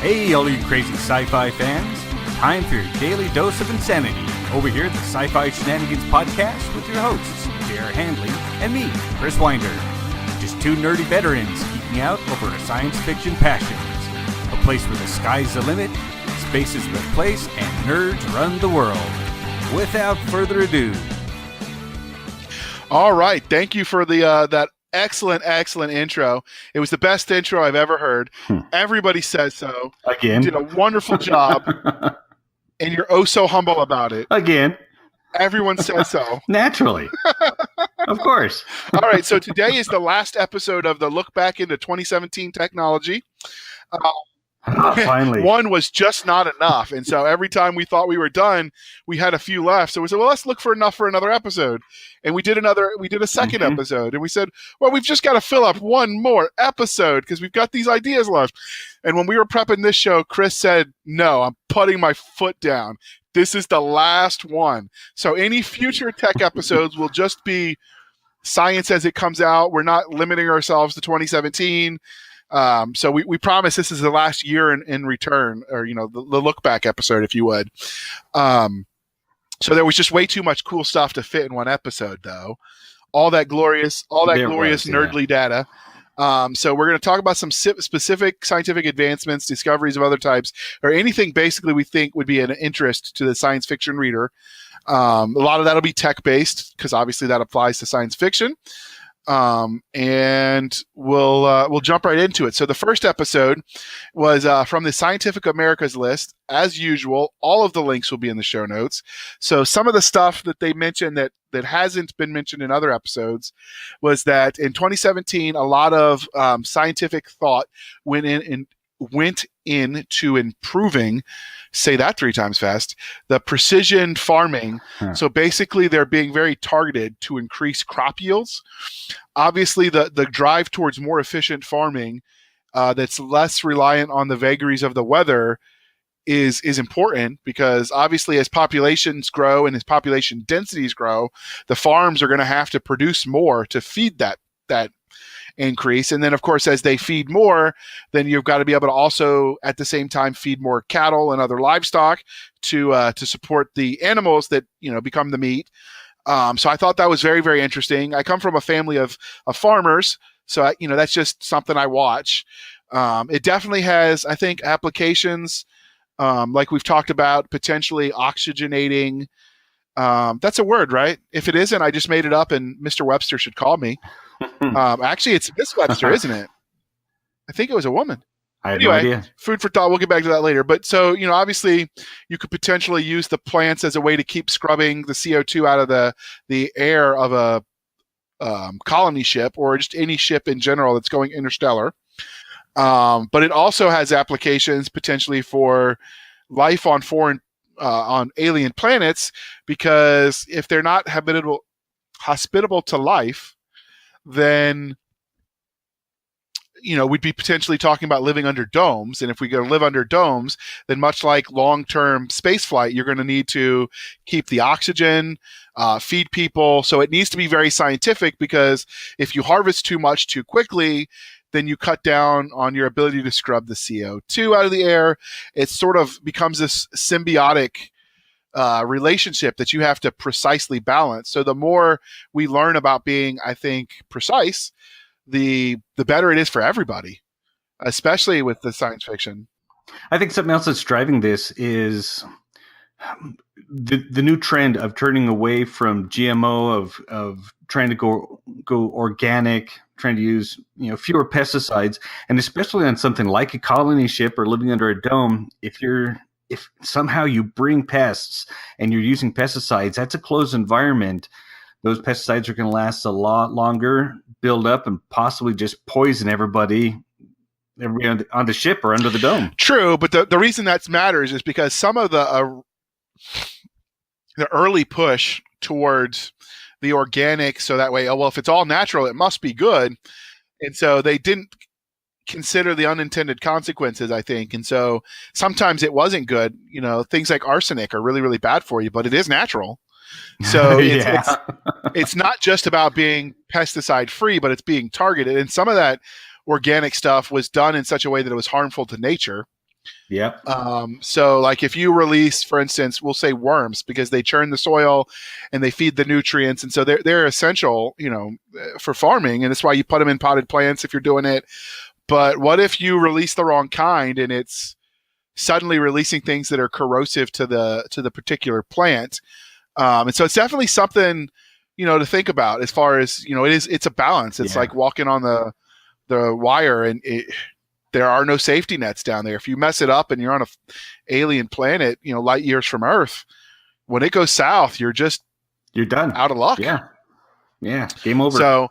Hey, all you crazy sci-fi fans. Time for your daily dose of insanity. Over here at the Sci-Fi Shenanigans Podcast with your hosts, J.R. Handley and me, Chris Winder. Just two nerdy veterans geeking out over our science fiction passions. A place where the sky's the limit, space is the place, and nerds run the world. Without further ado. All right. Thank you for the that excellent intro. It was the best intro I've ever heard. Everybody says so. Again. You did a wonderful job. And you're oh so humble about it. Again. Everyone says so. Naturally. Of course. All right. So today is the last episode of the Look Back into 2017 Technology. Finally. One was just not enough. And so every time we thought we were done, we had a few left. So we said, well, let's look for enough for another episode. And we did a second episode. And we said, well, we've just got to fill up one more episode because we've got these ideas left. And when we were prepping this show, Chris said, no, I'm putting my foot down. This is the last one. So any future tech episodes will just be science as it comes out. We're not limiting ourselves to 2017. So we promise this is the last year in return, or, you know, the look back episode, if you would. So there was just way too much cool stuff to fit in one episode, though. All that glorious nerdly data. So we're going to talk about some specific scientific advancements, discoveries of other types, or anything basically we think would be an interest to the science fiction reader. A lot of that will be tech-based because obviously that applies to science fiction. And we'll jump right into it. So the first episode was from the Scientific Americas list. As usual, all of the links will be in the show notes. So some of the stuff that they mentioned that hasn't been mentioned in other episodes was that in 2017, a lot of scientific thought went into improving, say that 3 times fast, the precision farming. So basically they're being very targeted to increase crop yields. Obviously the drive towards more efficient farming that's less reliant on the vagaries of the weather is important, because obviously as populations grow and as population densities grow, the farms are going to have to produce more to feed that increase. And then of course, as they feed more, then you've got to be able to also at the same time feed more cattle and other livestock to support the animals that, you know, become the meat. So I thought that was very, very interesting. I come from a family of farmers, so that's just something I watch. It definitely has, I think, applications like we've talked about, potentially oxygenating. That's a word, right? If it isn't, I just made it up, and Mr. Webster should call me. Actually, it's Miss Webster, isn't it? I think it was a woman. I have no idea. Food for thought. We'll get back to that later. But so, obviously you could potentially use the plants as a way to keep scrubbing the CO2 out of the air of a colony ship, or just any ship in general that's going interstellar. But it also has applications potentially for life on on alien planets, because if they're not hospitable to life, then we'd be potentially talking about living under domes. And if we go live under domes, then much like long-term space flight, you're going to need to keep the oxygen, feed people. So it needs to be very scientific, because if you harvest too much too quickly, then you cut down on your ability to scrub the CO2 out of the air. It sort of becomes this symbiotic relationship that you have to precisely balance. So the more we learn about being, I think, precise, the better it is for everybody, especially with the science fiction. I think something else that's driving this is the new trend of turning away from GMO, of trying to go organic, trying to use fewer pesticides, and especially on something like a colony ship or living under a dome. If somehow you bring pests and you're using pesticides, that's a closed environment. Those pesticides are going to last a lot longer, build up, and possibly just poison everybody on the ship or under the dome. True, but the reason that matters is because some of the early push towards the organic, so that way, if it's all natural, it must be good. And so they didn't consider the unintended consequences, I think. And so sometimes it wasn't good. Things like arsenic are really, really bad for you, but it is natural. So it's not just about being pesticide free, but it's being targeted. And some of that organic stuff was done in such a way that it was harmful to nature. Yep. So like if you release, for instance, we'll say worms because they churn the soil and they feed the nutrients. And so they're essential, for farming. And that's why you put them in potted plants if you're doing it. But what if you release the wrong kind and it's suddenly releasing things that are corrosive to the particular plant? And so it's definitely something, to think about as far as, it's a balance. It's like walking on the wire, and there are no safety nets down there. If you mess it up and you're on a alien planet, light years from Earth, when it goes south, you're done, out of luck. Yeah, game over. So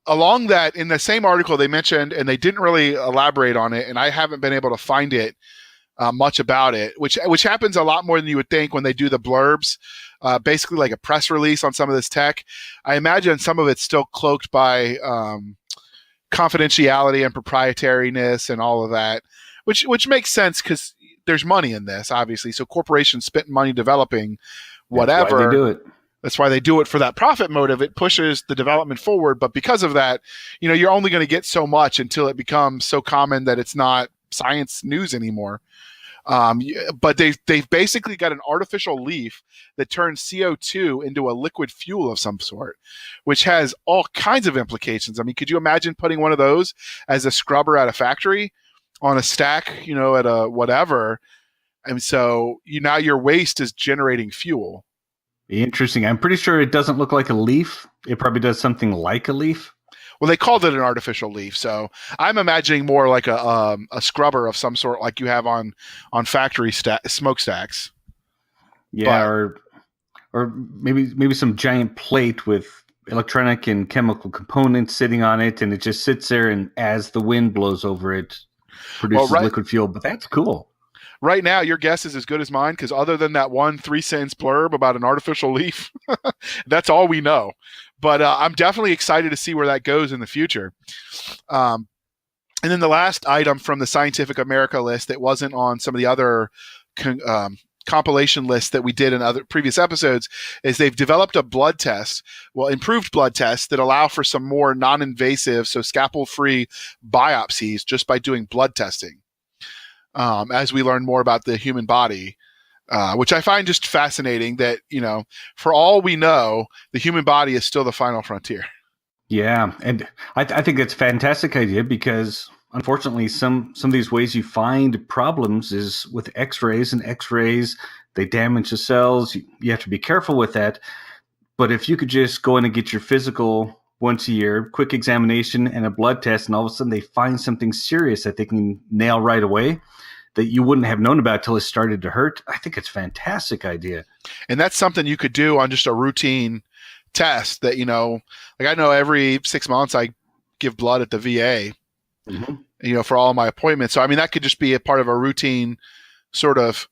along that, in the same article they mentioned, and they didn't really elaborate on it, and I haven't been able to find it much about it, which happens a lot more than you would think when they do the blurbs, basically like a press release on some of this tech. I imagine some of it's still cloaked by confidentiality and proprietariness and all of that, which makes sense because there's money in this, obviously. So corporations spent money developing whatever. That's why they do it. That's why they do it, for that profit motive. It pushes the development forward, but because of that, you're only going to get so much until it becomes so common that it's not science news anymore. But they've basically got an artificial leaf that turns CO2 into a liquid fuel of some sort, which has all kinds of implications. I mean, could you imagine putting one of those as a scrubber at a factory on a stack, at a whatever? And so now your waste is generating fuel. Interesting. I'm pretty sure it doesn't look like a leaf. It probably does something like a leaf. Well, they called it an artificial leaf, so I'm imagining more like a scrubber of some sort, like you have on factory smokestacks. Yeah, or maybe some giant plate with electronic and chemical components sitting on it, and it just sits there, and as the wind blows over it, produces liquid fuel. But that's cool. Right now, your guess is as good as mine, because other than that one 3-sentence blurb about an artificial leaf, that's all we know. But I'm definitely excited to see where that goes in the future. And then the last item from the Scientific America list that wasn't on some of the other compilation lists that we did in other previous episodes is they've developed a blood test, improved blood tests that allow for some more non-invasive, so scalpel-free biopsies just by doing blood testing. As we learn more about the human body, which I find just fascinating that, for all we know, the human body is still the final frontier. Yeah. And I think that's a fantastic idea because unfortunately, some of these ways you find problems is with x-rays, and x-rays, they damage the cells. You have to be careful with that. But if you could just go in and get your physical once a year, quick examination and a blood test, and all of a sudden they find something serious that they can nail right away that you wouldn't have known about till it started to hurt, I think it's a fantastic idea. And that's something you could do on just a routine test that, like I know every 6 months I give blood at the VA, for all my appointments. So, I mean, that could just be a part of a routine sort of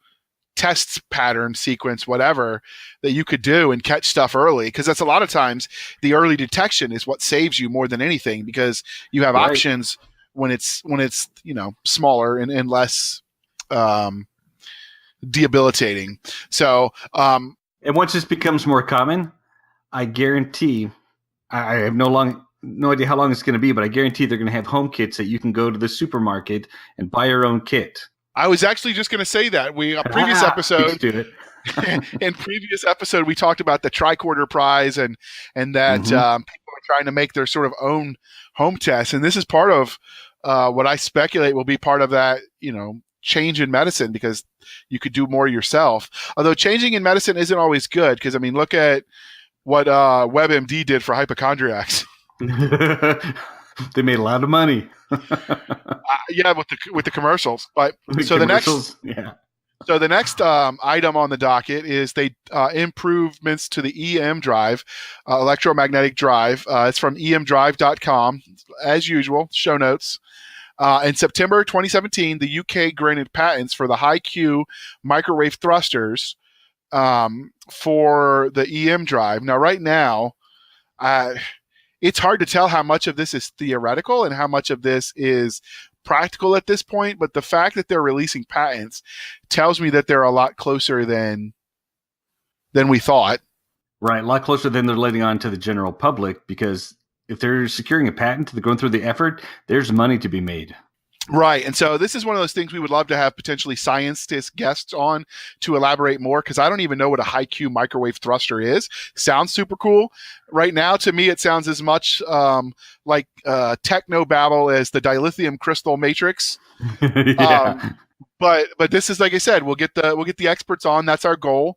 tests pattern sequence, whatever, that you could do and catch stuff early. Because that's a lot of times the early detection is what saves you more than anything, because you have options when it's smaller and less debilitating. So, and once this becomes more common, I guarantee, I have no idea how long it's going to be, but I guarantee they're going to have home kits that you can go to the supermarket and buy your own kit. I was actually just going to say that previous episode. In previous episode, we talked about the tricorder prize and that people are trying to make their sort of own home tests, and this is part of what I speculate will be part of that, change in medicine, because you could do more yourself. Although changing in medicine isn't always good, because I mean, look at what WebMD did for hypochondriacs. They made a lot of money. Yeah, with the commercials. But so the next item on the docket is improvements to the EM drive, electromagnetic drive. It's from emdrive.com, as usual, show notes. In September 2017, the UK granted patents for the high-Q microwave thrusters for the EM drive. Now, right now, it's hard to tell how much of this is theoretical and how much of this is practical at this point, but the fact that they're releasing patents tells me that they're a lot closer than we thought. Right, a lot closer than they're letting on to the general public, because if they're securing a patent, they're going through the effort, there's money to be made. Right. And so this is one of those things we would love to have potentially scientist guests on to elaborate more, because I don't even know what a high Q microwave thruster is. Sounds super cool. Right now, to me, it sounds as much like techno babble as the dilithium crystal matrix. Yeah. But this is, like I said, we'll get the experts on. That's our goal.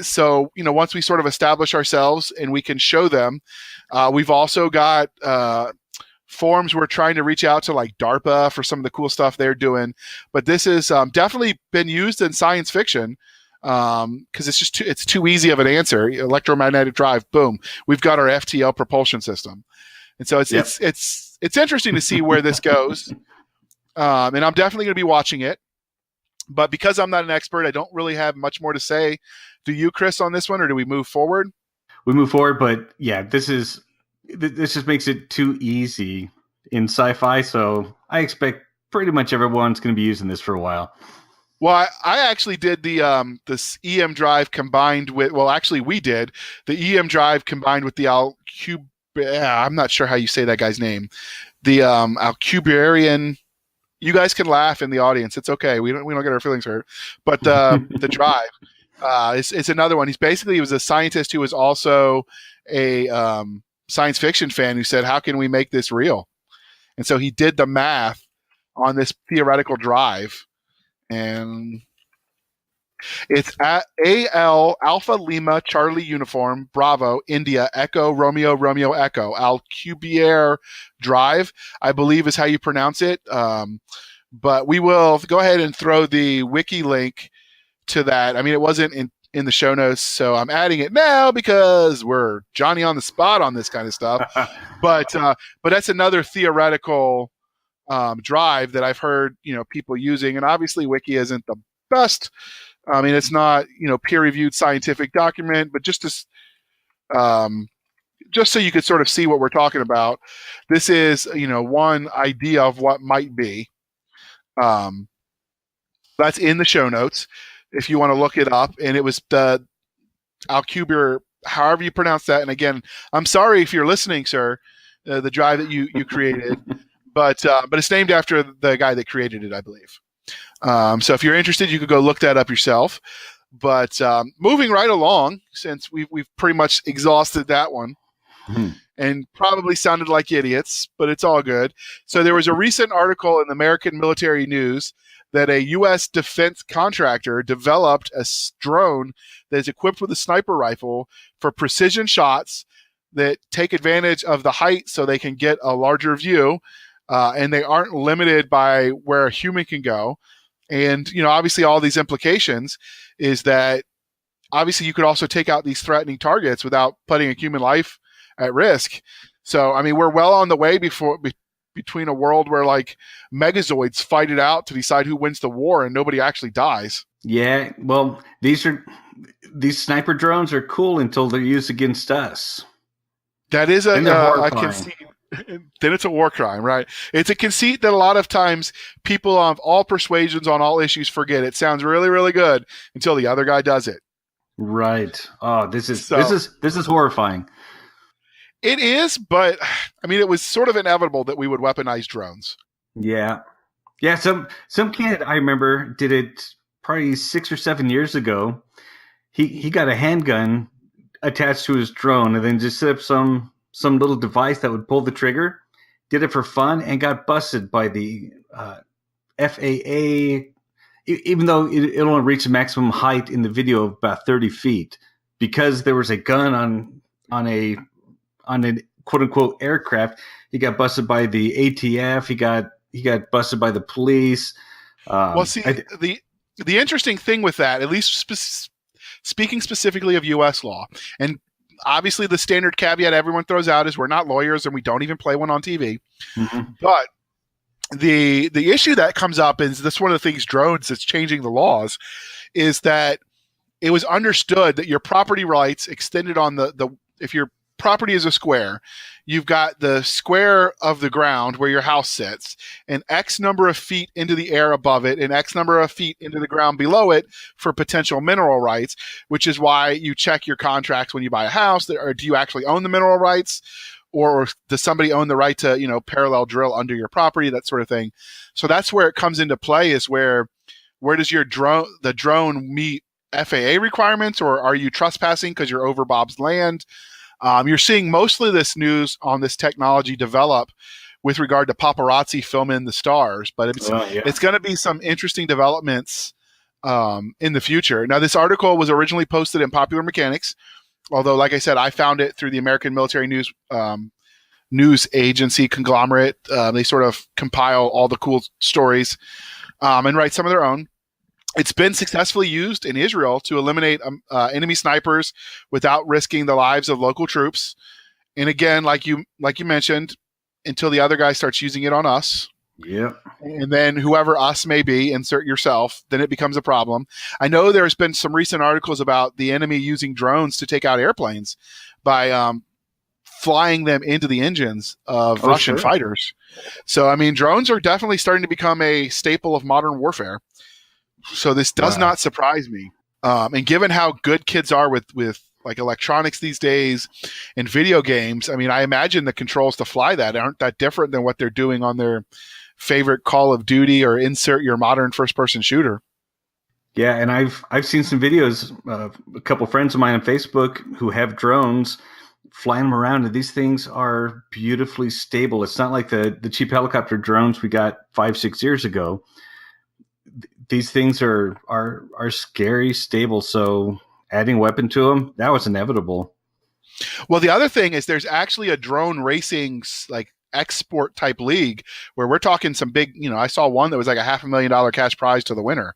So once we sort of establish ourselves and we can show them, we've also got forums we're trying to reach out to, like DARPA, for some of the cool stuff they're doing. But this has definitely been used in science fiction because it's too easy of an answer. Electromagnetic drive, boom, we've got our FTL propulsion system. And so it's interesting to see where this goes. And I'm definitely going to be watching it. But because I'm not an expert, I don't really have much more to say. Do you, Chris, on this one, or do we move forward? We move forward, but yeah, this just makes it too easy in sci-fi. So I expect pretty much everyone's going to be using this for a while. Well, I actually did this EM drive combined with, well, actually we did the EM drive combined with the I'm not sure how you say that guy's name, the Alcubarian. You guys can laugh in the audience. It's okay. We don't get our feelings hurt. But the drive is another one. He was a scientist who was also a science fiction fan who said, how can we make this real? And so he did the math on this theoretical drive, and it's at AL Alpha Lima Charlie Uniform Bravo India Echo Romeo Romeo Echo Alcubierre Drive, I believe is how you pronounce it. But we will go ahead and throw the wiki link to that. I mean, it wasn't in the show notes, so I'm adding it now because we're Johnny on the spot on this kind of stuff. But that's another theoretical drive that I've heard people using, and obviously wiki isn't the best. I mean, it's not peer-reviewed scientific document, but just so you could sort of see what we're talking about. This is one idea of what might be. That's in the show notes if you want to look it up. And it was the Alcubierre, however you pronounce that. And again, I'm sorry if you're listening, sir, the drive that you created, but it's named after the guy that created it, I believe. So if you're interested, you could go look that up yourself. But moving right along, since we've pretty much exhausted that one. And probably sounded like idiots, but it's all good. So there was a recent article in the American Military News that a U.S. defense contractor developed a drone that is equipped with a sniper rifle for precision shots that take advantage of the height so they can get a larger view, and they aren't limited by where a human can go. And, obviously all these implications is that obviously you could also take out these threatening targets without putting a human life at risk. So, I mean, we're well on the way between a world where like Megazoids fight it out to decide who wins the war and nobody actually dies. Yeah, well, these sniper drones are cool until they're used against us. That is a conceit. Then it's a war crime, right? It's a conceit that a lot of times people of all persuasions on all issues forget. It sounds really, really good until the other guy does it. Right. Oh, this is horrifying. It is, but I mean, it was sort of inevitable that we would weaponize drones. Yeah. Yeah. Some kid I remember did it probably 6 or 7 years ago. He got a handgun attached to his drone and then just set up some little device that would pull the trigger. Did it for fun and got busted by the FAA, even though it only reached a maximum height in the video of about 30 feet, because there was a gun on a quote unquote aircraft. He got busted by the ATF. He got busted by the police. Well, see, the interesting thing with that, at least speaking specifically of U.S. law, and obviously the standard caveat everyone throws out is we're not lawyers and we don't even play one on TV. Mm-hmm. But the issue that comes up is this: one of the things drones that's changing the laws is that it was understood that your property rights extended on the if your property is a square, you've got the square of the ground where your house sits, and X number of feet into the air above it, and X number of feet into the ground below it for potential mineral rights, which is why you check your contracts when you buy a house. Or do you actually own the mineral rights? or does somebody own the right to, parallel drill under your property, that sort of thing. So that's where it comes into play, is where does the drone meet FAA requirements, or are you trespassing because you're over Bob's land? You're seeing mostly this news on this technology develop with regard to paparazzi filming the stars, but it's going to be some interesting developments in the future. Now, this article was originally posted in Popular Mechanics, although, like I said, I found it through the American Military News Agency conglomerate. They sort of compile all the cool stories and write some of their own. It's been successfully used in Israel to eliminate enemy snipers without risking the lives of local troops. And again, like you mentioned, until the other guy starts using it on us. Yeah. And then whoever us may be, insert yourself, then it becomes a problem. I know there's been some recent articles about the enemy using drones to take out airplanes by flying them into the engines of Russian fighters. So, I mean, drones are definitely starting to become a staple of modern warfare. So this does not surprise me. And given how good kids are with like electronics these days and video games, I mean, I imagine the controls to fly that aren't that different than what they're doing on their favorite Call of Duty or insert your modern first-person shooter. Yeah, and I've seen some videos of a couple friends of mine on Facebook who have drones, flying them around, and these things are beautifully stable. It's not like the cheap helicopter drones we got 5-6 years ago. These things are scary stable. So adding a weapon to them, that was inevitable. Well, the other thing is there's actually a drone racing like export type league where we're talking some big, I saw one that was like $500,000 cash prize to the winner,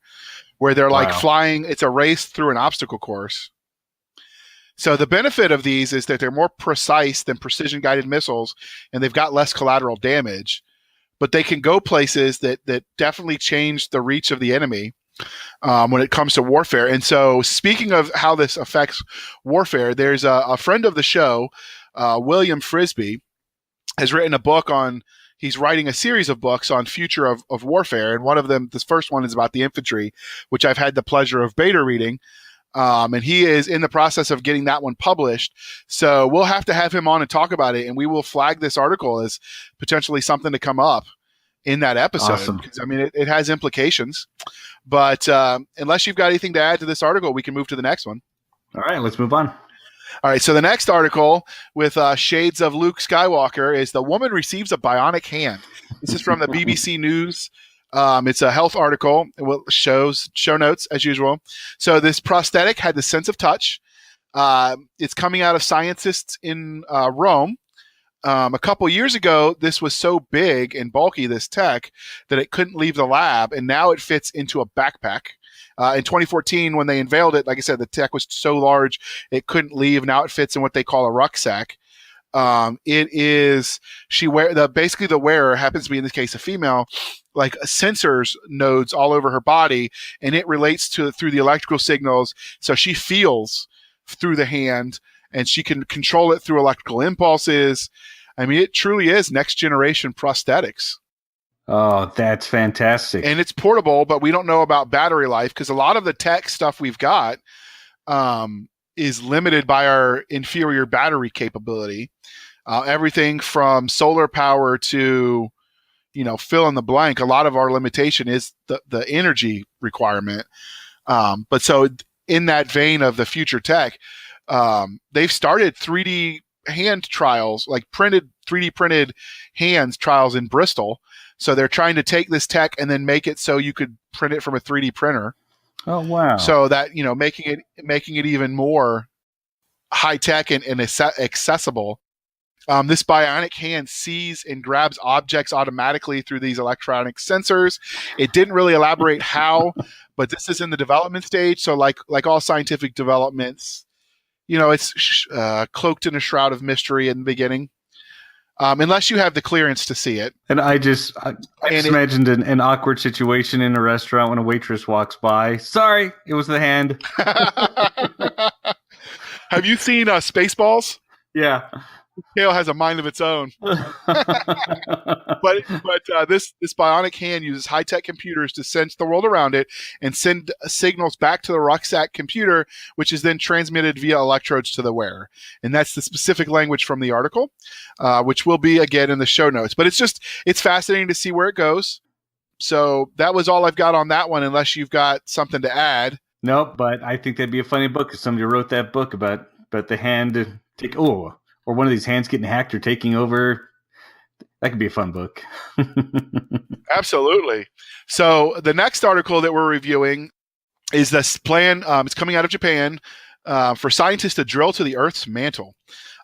where they're like flying. It's a race through an obstacle course. So the benefit of these is that they're more precise than precision guided missiles, and they've got less collateral damage. But they can go places that definitely change the reach of the enemy when it comes to warfare. And so, speaking of how this affects warfare, there's a friend of the show, William Frisby, has written a book on. He's writing a series of books on future of warfare, and one of them, this first one, is about the infantry, which I've had the pleasure of beta reading. And he is in the process of getting that one published. So we'll have to have him on and talk about it, and we will flag this article as potentially something to come up in that episode. Awesome. Because, I mean, it has implications. But unless you've got anything to add to this article, we can move to the next one. All right, let's move on. All right, so the next article with shades of Luke Skywalker is The Woman Receives a Bionic Hand. This is from the BBC News. It's a health article. It shows show notes as usual. So this prosthetic had the sense of touch. It's coming out of scientists in Rome. A couple years ago, this was so big and bulky, this tech, that it couldn't leave the lab, and now it fits into a backpack. In 2014, when they unveiled it, like I said, the tech was so large it couldn't leave. Now it fits in what they call a rucksack. It is basically the wearer happens to be, in this case, a female, like sensors nodes all over her body, and it relates through the electrical signals. So she feels through the hand, and she can control it through electrical impulses. I mean, it truly is next generation prosthetics. Oh, that's fantastic. And it's portable, but we don't know about battery life, because a lot of the tech stuff we've got is limited by our inferior battery capability. Everything from solar power to, fill in the blank. A lot of our limitation is the energy requirement. But so in that vein of the future tech, they've started 3D hand trials, like 3D printed hands trials in Bristol. So they're trying to take this tech and then make it so you could print it from a 3D printer. Oh, wow. So that, making it even more high tech and accessible. This bionic hand sees and grabs objects automatically through these electronic sensors. It didn't really elaborate how, but this is in the development stage. So like all scientific developments, it's cloaked in a shroud of mystery in the beginning. Unless you have the clearance to see it. And I just imagined an awkward situation in a restaurant when a waitress walks by. Sorry, it was the hand. Have you seen Spaceballs? Yeah. Kale has a mind of its own. But this bionic hand uses high tech computers to sense the world around it and send signals back to the rucksack computer, which is then transmitted via electrodes to the wearer. And that's the specific language from the article, which will be again in the show notes. But it's fascinating to see where it goes. So that was all I've got on that one, unless you've got something to add. Nope, but I think that'd be a funny book if somebody wrote that book about the hand or one of these hands getting hacked or taking over. That could be a fun book. Absolutely. So the next article that we're reviewing is this plan. It's coming out of Japan for scientists to drill to the Earth's mantle.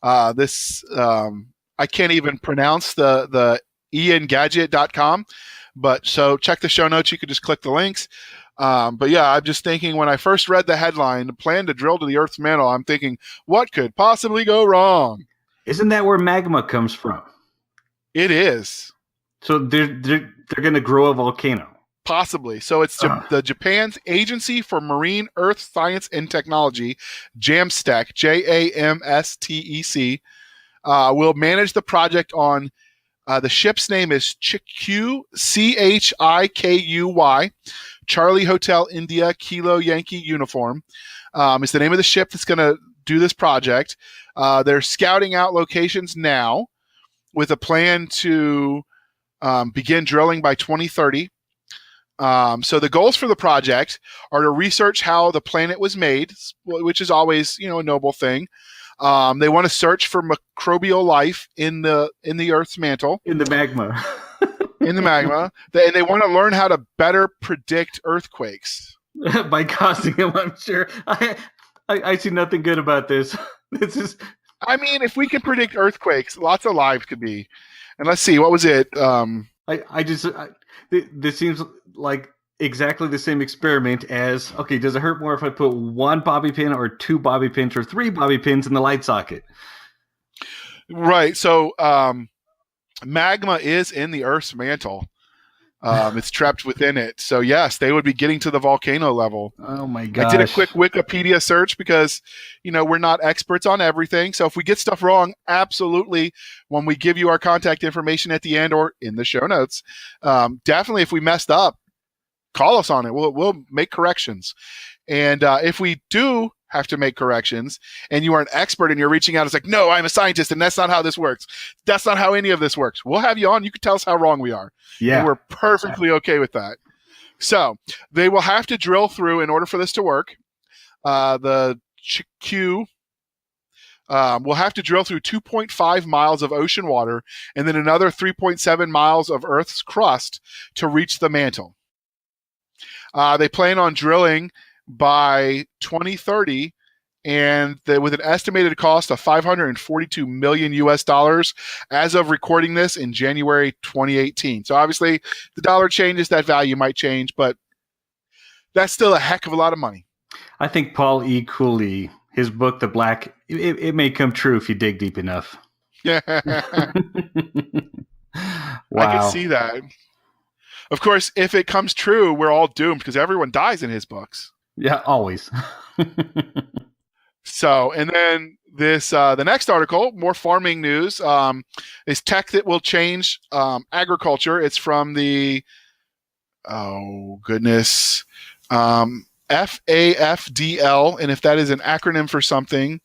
I can't even pronounce the iangadget.com, but so check the show notes. You could just click the links. But yeah, I'm just thinking when I first read the headline, the plan to drill to the Earth's mantle, I'm thinking, what could possibly go wrong? Isn't that where magma comes from? It is. So they're going to grow a volcano. Possibly. So it's the Japan's Agency for Marine Earth Science and Technology, JAMSTEC, JAMSTEC, will manage the project on the ship's name is Chikuy, Chikuy, Charlie Hotel India Kilo Yankee Uniform. Is the name of the ship that's going to do this project. They're scouting out locations now with a plan to begin drilling by 2030. So the goals for the project are to research how the planet was made, which is always, a noble thing. They want to search for microbial life in the Earth's mantle. In the magma. In the magma. And they want to learn how to better predict earthquakes. By causing them, I'm sure. I see nothing good about this. This is... I mean, if we can predict earthquakes, lots of lives could be. And let's see, what was it? This seems like exactly the same experiment as, okay, does it hurt more if I put one bobby pin or two bobby pins or three bobby pins in the light socket? Right. So magma is in the Earth's mantle. It's trapped within it. So yes, they would be getting to the volcano level. Oh my gosh. I did a quick Wikipedia search because, we're not experts on everything. So if we get stuff wrong, absolutely, when we give you our contact information at the end or in the show notes, definitely if we messed up, call us on it. We'll make corrections. And if we do have to make corrections and you are an expert and you're reaching out, it's like, no, I'm a scientist and that's not how this works. That's not how any of this works. We'll have you on. You can tell us how wrong we are. Yeah. And we're perfectly okay with that. So they will have to drill through in order for this to work. The Chikuy will have to drill through 2.5 miles of ocean water and then another 3.7 miles of Earth's crust to reach the mantle. They plan on drilling by 2030, and with an estimated cost of $542 million US as of recording this in January 2018. So obviously, the dollar changes, that value might change, but that's still a heck of a lot of money. I think Paul E. Cooley, his book, The Black, it may come true if you dig deep enough. Yeah. Wow. I can see that. Of course, if it comes true, we're all doomed because everyone dies in his books. Yeah, always. So, and then this, the next article, more farming news, is tech that will change agriculture. It's from the, FAFDL. And if that is an acronym for something,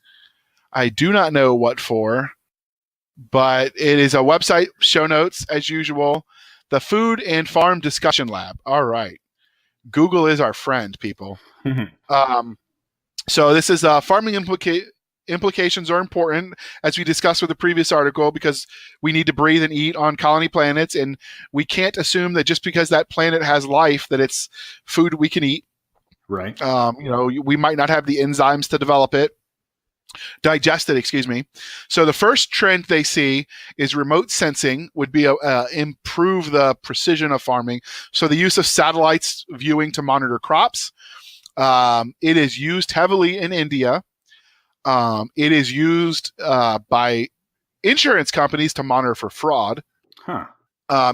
I do not know what for, but it is a website, show notes as usual. The Food and Farm Discussion Lab. All right. Google is our friend, people. So this is farming implications are important, as we discussed with the previous article, because we need to breathe and eat on colony planets, and we can't assume that just because that planet has life that it's food we can eat. Right. We might not have the enzymes to digest it, excuse me. So the first trend they see is remote sensing would be improve the precision of farming. So the use of satellites viewing to monitor crops. It is used heavily in India. It is used by insurance companies to monitor for fraud. Huh.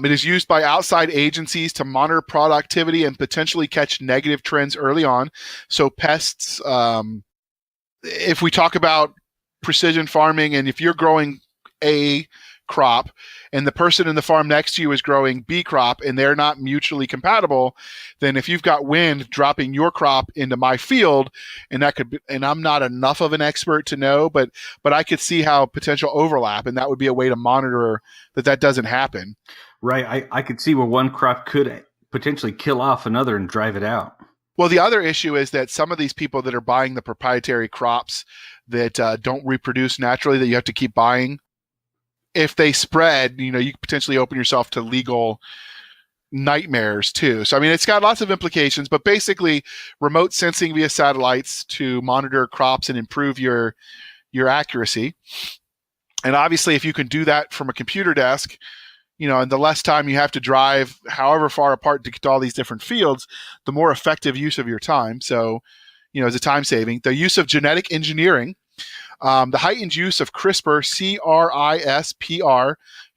It is used by outside agencies to monitor productivity and potentially catch negative trends early on. So pests, if we talk about precision farming, and if you're growing A crop and the person in the farm next to you is growing B crop and they're not mutually compatible, then if you've got wind dropping your crop into my field, and that could be, and I'm not enough of an expert to know, but I could see how potential overlap, and that would be a way to monitor that doesn't happen. Right. I could see where one crop could potentially kill off another and drive it out. Well, the other issue is that some of these people that are buying the proprietary crops that don't reproduce naturally, that you have to keep buying, if they spread, you could potentially open yourself to legal nightmares too. So, I mean, it's got lots of implications, but basically remote sensing via satellites to monitor crops and improve your accuracy. And obviously, if you can do that from a computer desk, and the less time you have to drive however far apart to get to all these different fields, the more effective use of your time. So, it's a time saving. The use of genetic engineering, the heightened use of CRISPR, CRISPR,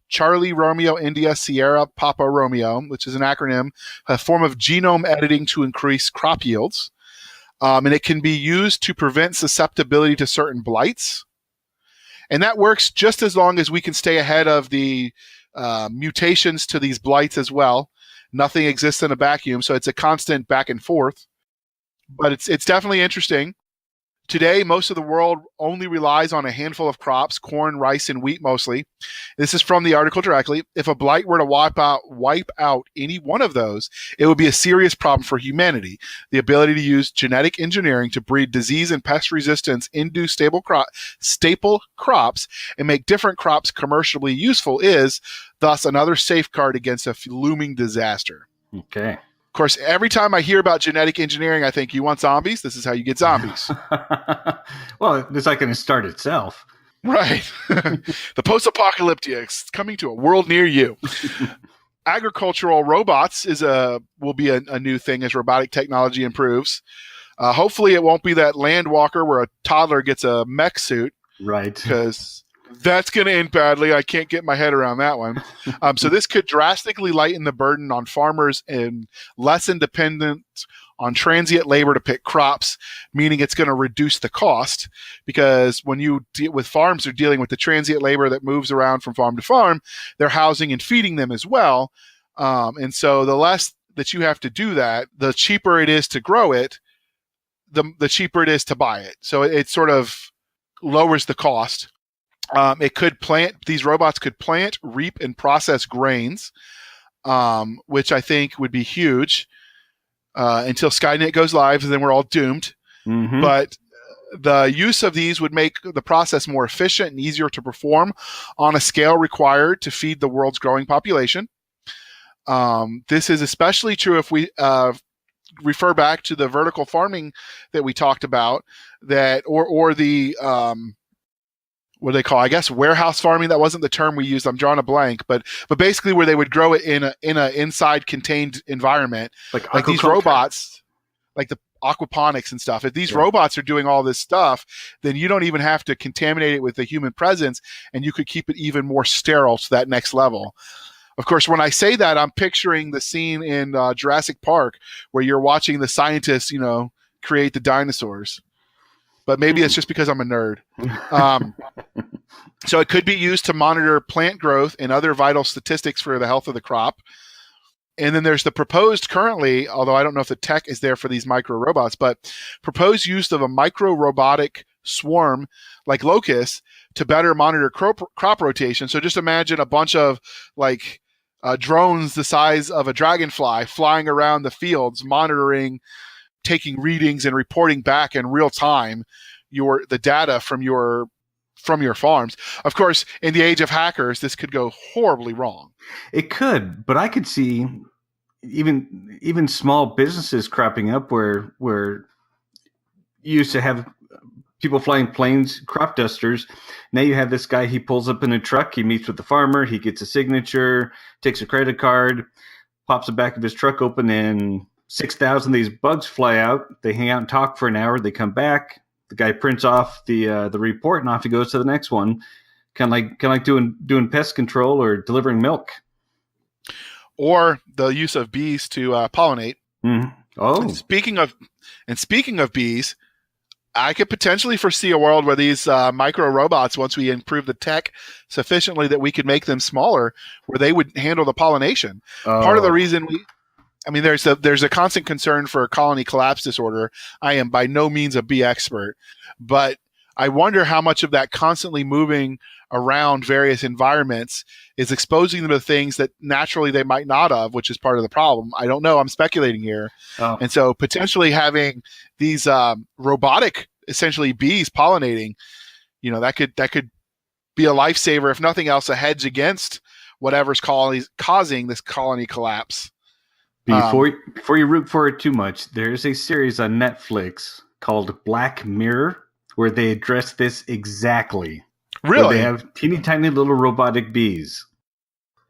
Charlie Romeo India Sierra Papa Romeo, which is an acronym, a form of genome editing to increase crop yields. And it can be used to prevent susceptibility to certain blights. And that works just as long as we can stay ahead of the mutations to these blights as well. Nothing exists in a vacuum, so it's a constant back and forth. But it's definitely interesting. Today, most of the world only relies on a handful of crops, corn, rice, and wheat mostly. This is from the article directly. If a blight were to wipe out any one of those, it would be a serious problem for humanity. The ability to use genetic engineering to breed disease and pest resistance into staple crops and make different crops commercially useful is thus another safeguard against a looming disaster. Okay. Of course, every time I hear about genetic engineering, I think, you want zombies? This is how you get zombies. Well, it's not going to start itself. Right. The post-apocalyptic is coming to a world near you. Agricultural robots will be a new thing as robotic technology improves. Hopefully it won't be that land walker where a toddler gets a mech suit. Right. Because that's going to end badly. I can't get my head around that one. So this could drastically lighten the burden on farmers and lessen dependence on transient labor to pick crops, meaning it's going to reduce the cost, because when you deal with farms, they're dealing with the transient labor that moves around from farm to farm. They're housing and feeding them as well. And so the less that you have to do that, the cheaper it is to grow it, the cheaper it is to buy it. So it sort of lowers the cost. These robots could plant, reap, and process grains, which I think would be huge until Skynet goes live, and then we're all doomed. Mm-hmm. But the use of these would make the process more efficient and easier to perform on a scale required to feed the world's growing population. This is especially true if we refer back to the vertical farming that we talked about, or the what do they call? I guess warehouse farming. That wasn't the term we used. I'm drawing a blank, but basically where they would grow it in a inside contained environment, like these robots, like the aquaponics and stuff. If these robots are doing all this stuff, then you don't even have to contaminate it with the human presence, and you could keep it even more sterile to that next level. Of course, when I say that, I'm picturing the scene in Jurassic Park where you're watching the scientists, create the dinosaurs. But maybe it's just because I'm a nerd. So it could be used to monitor plant growth and other vital statistics for the health of the crop. And then there's the proposed currently, although I don't know if the tech is there for these micro robots, but proposed use of a micro robotic swarm like locusts to better monitor crop rotation. So just imagine a bunch of drones the size of a dragonfly flying around the fields, monitoring, taking readings and reporting back in real time the data from your farms. Of course, in the age of hackers, this could go horribly wrong. It could, but I could see even small businesses cropping up where you used to have people flying planes, crop dusters. Now you have this guy, he pulls up in a truck, he meets with the farmer, he gets a signature, takes a credit card, pops the back of his truck open, and 6,000 of these bugs fly out. They hang out and talk for an hour. They come back. The guy prints off the report, and off he goes to the next one. Kind of like doing pest control or delivering milk, or the use of bees to pollinate. Mm-hmm. Oh, And speaking of bees, I could potentially foresee a world where these micro robots, once we improve the tech sufficiently that we could make them smaller, where they would handle the pollination. Part of the Oh, reason there's a constant concern for colony collapse disorder. I am by no means a bee expert, but I wonder how much of that constantly moving around various environments is exposing them to things that naturally they might not have, which is part of the problem. I don't know. I'm speculating here. oh, And so potentially having these robotic, essentially bees pollinating, that could be a lifesaver, if nothing else, a hedge against whatever's causing this colony collapse. before you root for it too much, there's a series on Netflix called Black Mirror where they address this exactly. Really? Where they have teeny tiny little robotic bees,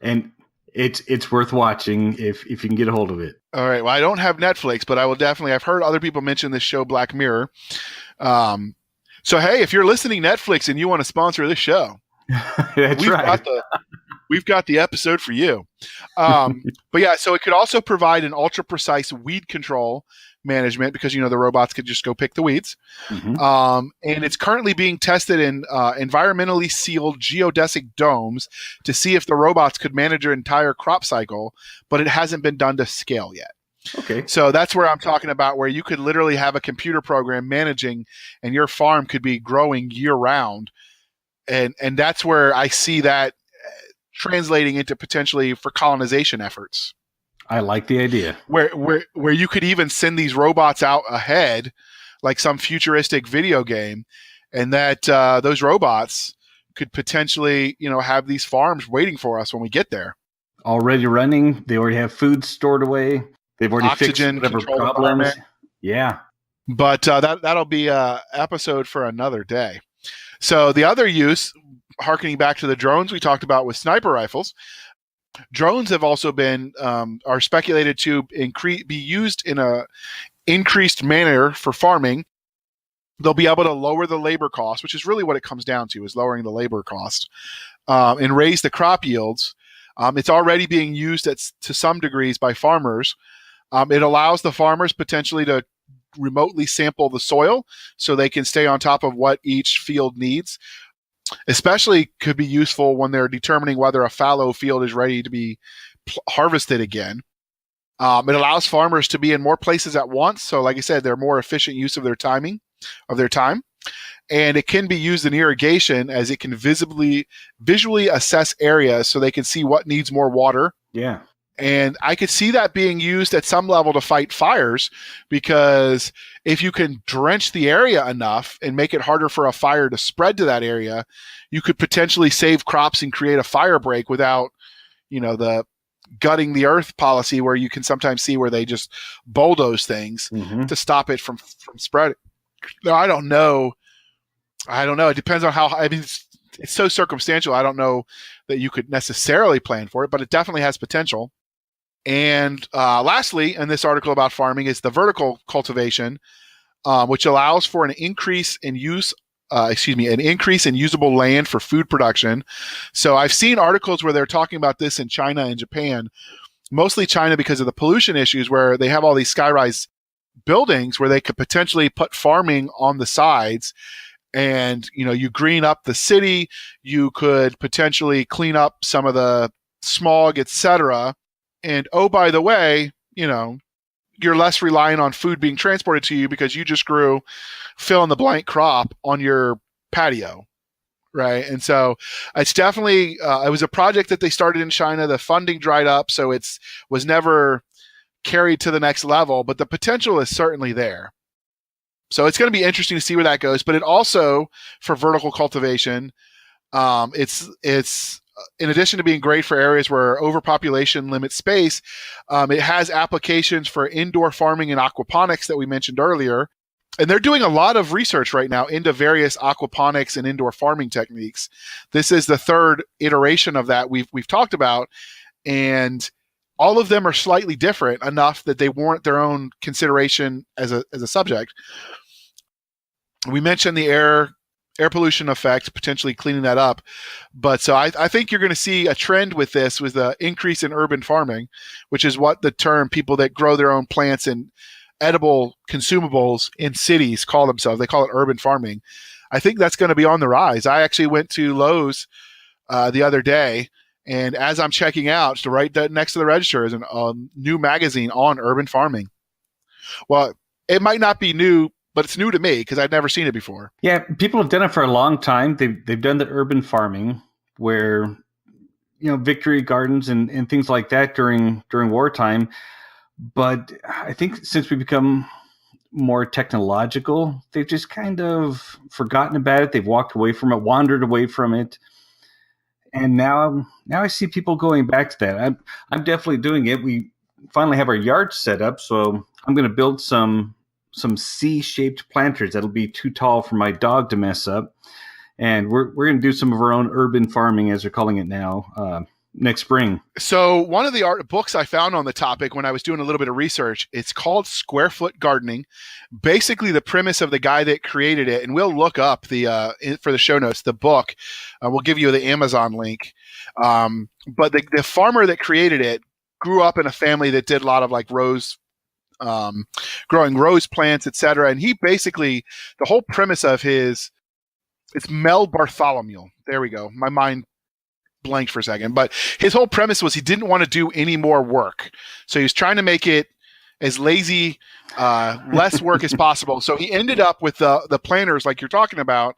and it's worth watching if you can get a hold of it. All right. Well, I don't have Netflix, but I will definitely. I've heard other people mention this show, Black Mirror. So hey, if you're listening Netflix and you want to sponsor this show, That's right. We've got the episode for you. But yeah, so it could also provide an ultra precise weed control management because the robots could just go pick the weeds. Mm-hmm. And it's currently being tested in environmentally sealed geodesic domes to see if the robots could manage an entire crop cycle, but it hasn't been done to scale yet. Okay. So that's where I'm talking about, where you could literally have a computer program managing and your farm could be growing year round. And that's where I see that translating into potentially for colonization efforts. I like the idea. Where you could even send these robots out ahead, like some futuristic video game, and that those robots could potentially, have these farms waiting for us when we get there. Already running. They already have food stored away. They've already Oxygen fixed whatever problems. Yeah. But that'll be a episode for another day. So the other use, harkening back to the drones we talked about with sniper rifles, drones have also been are speculated to be used in a increased manner for farming. They'll be able to lower the labor cost, which is really what it comes down to, is lowering the labor cost, and raise the crop yields. It's already being used to some degrees by farmers. It allows the farmers potentially to remotely sample the soil so they can stay on top of what each field needs. Especially could be useful when they're determining whether a fallow field is ready to be harvested again. It allows farmers to be in more places at once. So like I said, they're more efficient use of their time. And it can be used in irrigation, as it can visually assess areas so they can see what needs more water. Yeah. And I could see that being used at some level to fight fires, because if you can drench the area enough and make it harder for a fire to spread to that area, you could potentially save crops and create a fire break without, the gutting the earth policy where you can sometimes see where they just bulldoze things to stop it from spreading. No, I don't know. It depends on how. It's so circumstantial. I don't know that you could necessarily plan for it, but it definitely has potential. And lastly, in this article about farming, is the vertical cultivation, which allows for an increase in usable land for food production. So I've seen articles where they're talking about this in China and Japan, mostly China because of the pollution issues, where they have all these skyrise buildings where they could potentially put farming on the sides. And, you green up the city, you could potentially clean up some of the smog, etc. And oh, by the way, you're less reliant on food being transported to you because you just grew fill in the blank crop on your patio, right? And so it's definitely it was a project that they started in China. The funding dried up, so it was never carried to the next level, but the potential is certainly there. So it's going to be interesting to see where that goes. But it also, for vertical cultivation, it's in addition to being great for areas where overpopulation limits space, it has applications for indoor farming and aquaponics that we mentioned earlier. And they're doing a lot of research right now into various aquaponics and indoor farming techniques. This is the third iteration of that we've talked about, and all of them are slightly different enough that they warrant their own consideration as a subject. We mentioned the air pollution effect, potentially cleaning that up. But so I think you're going to see a trend with this, with the increase in urban farming, which is what the term people that grow their own plants and edible consumables in cities they call it urban farming. I think that's going to be on the rise. I actually went to Lowe's the other day, and as I'm checking out, so right next to the register is a new magazine on urban farming. Well, it might not be new, but it's new to me because I've never seen it before. Yeah, people have done it for a long time. They've done the urban farming where, victory gardens and things like that during wartime. But I think since we become more technological, they've just kind of forgotten about it. They've walked away from it, wandered away from it. And now I see people going back to that. I'm definitely doing it. We finally have our yard set up, so I'm going to build some C-shaped planters that'll be too tall for my dog to mess up. And we're going to do some of our own urban farming, as they're calling it now, next spring. So one of the books I found on the topic when I was doing a little bit of research, it's called Square Foot Gardening. Basically, the premise of the guy that created it, and we'll look up for the show notes, the book. We'll give you the Amazon link. But the farmer that created it grew up in a family that did a lot of like growing rose plants, etc. And he basically, the whole premise of it's Mel Bartholomew. There we go. My mind blanked for a second, but his whole premise was he didn't want to do any more work. So he was trying to make it as lazy, less work as possible. So he ended up with the planters like you're talking about.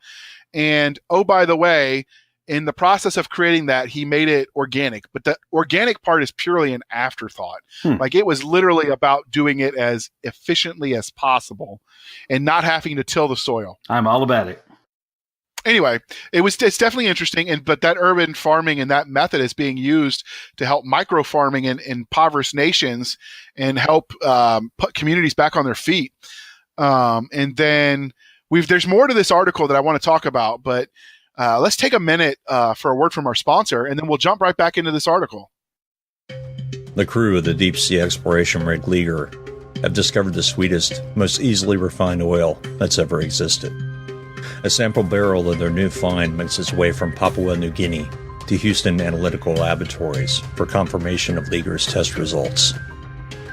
And oh, by the way, in the process of creating that, he made it organic, but the organic part is purely an afterthought. Like it was literally about doing it as efficiently as possible and not having to till the soil. I'm all about it. Anyway, it's definitely interesting, but that urban farming and that method is being used to help micro farming in impoverished nations and help put communities back on their feet. And then there's more to this article that I want to talk about, but let's take a minute for a word from our sponsor, and then we'll jump right back into this article. The crew of the deep sea exploration rig Leaguer have discovered the sweetest, most easily refined oil that's ever existed. A sample barrel of their new find makes its way from Papua New Guinea to Houston Analytical Laboratories for confirmation of Leaguer's test results.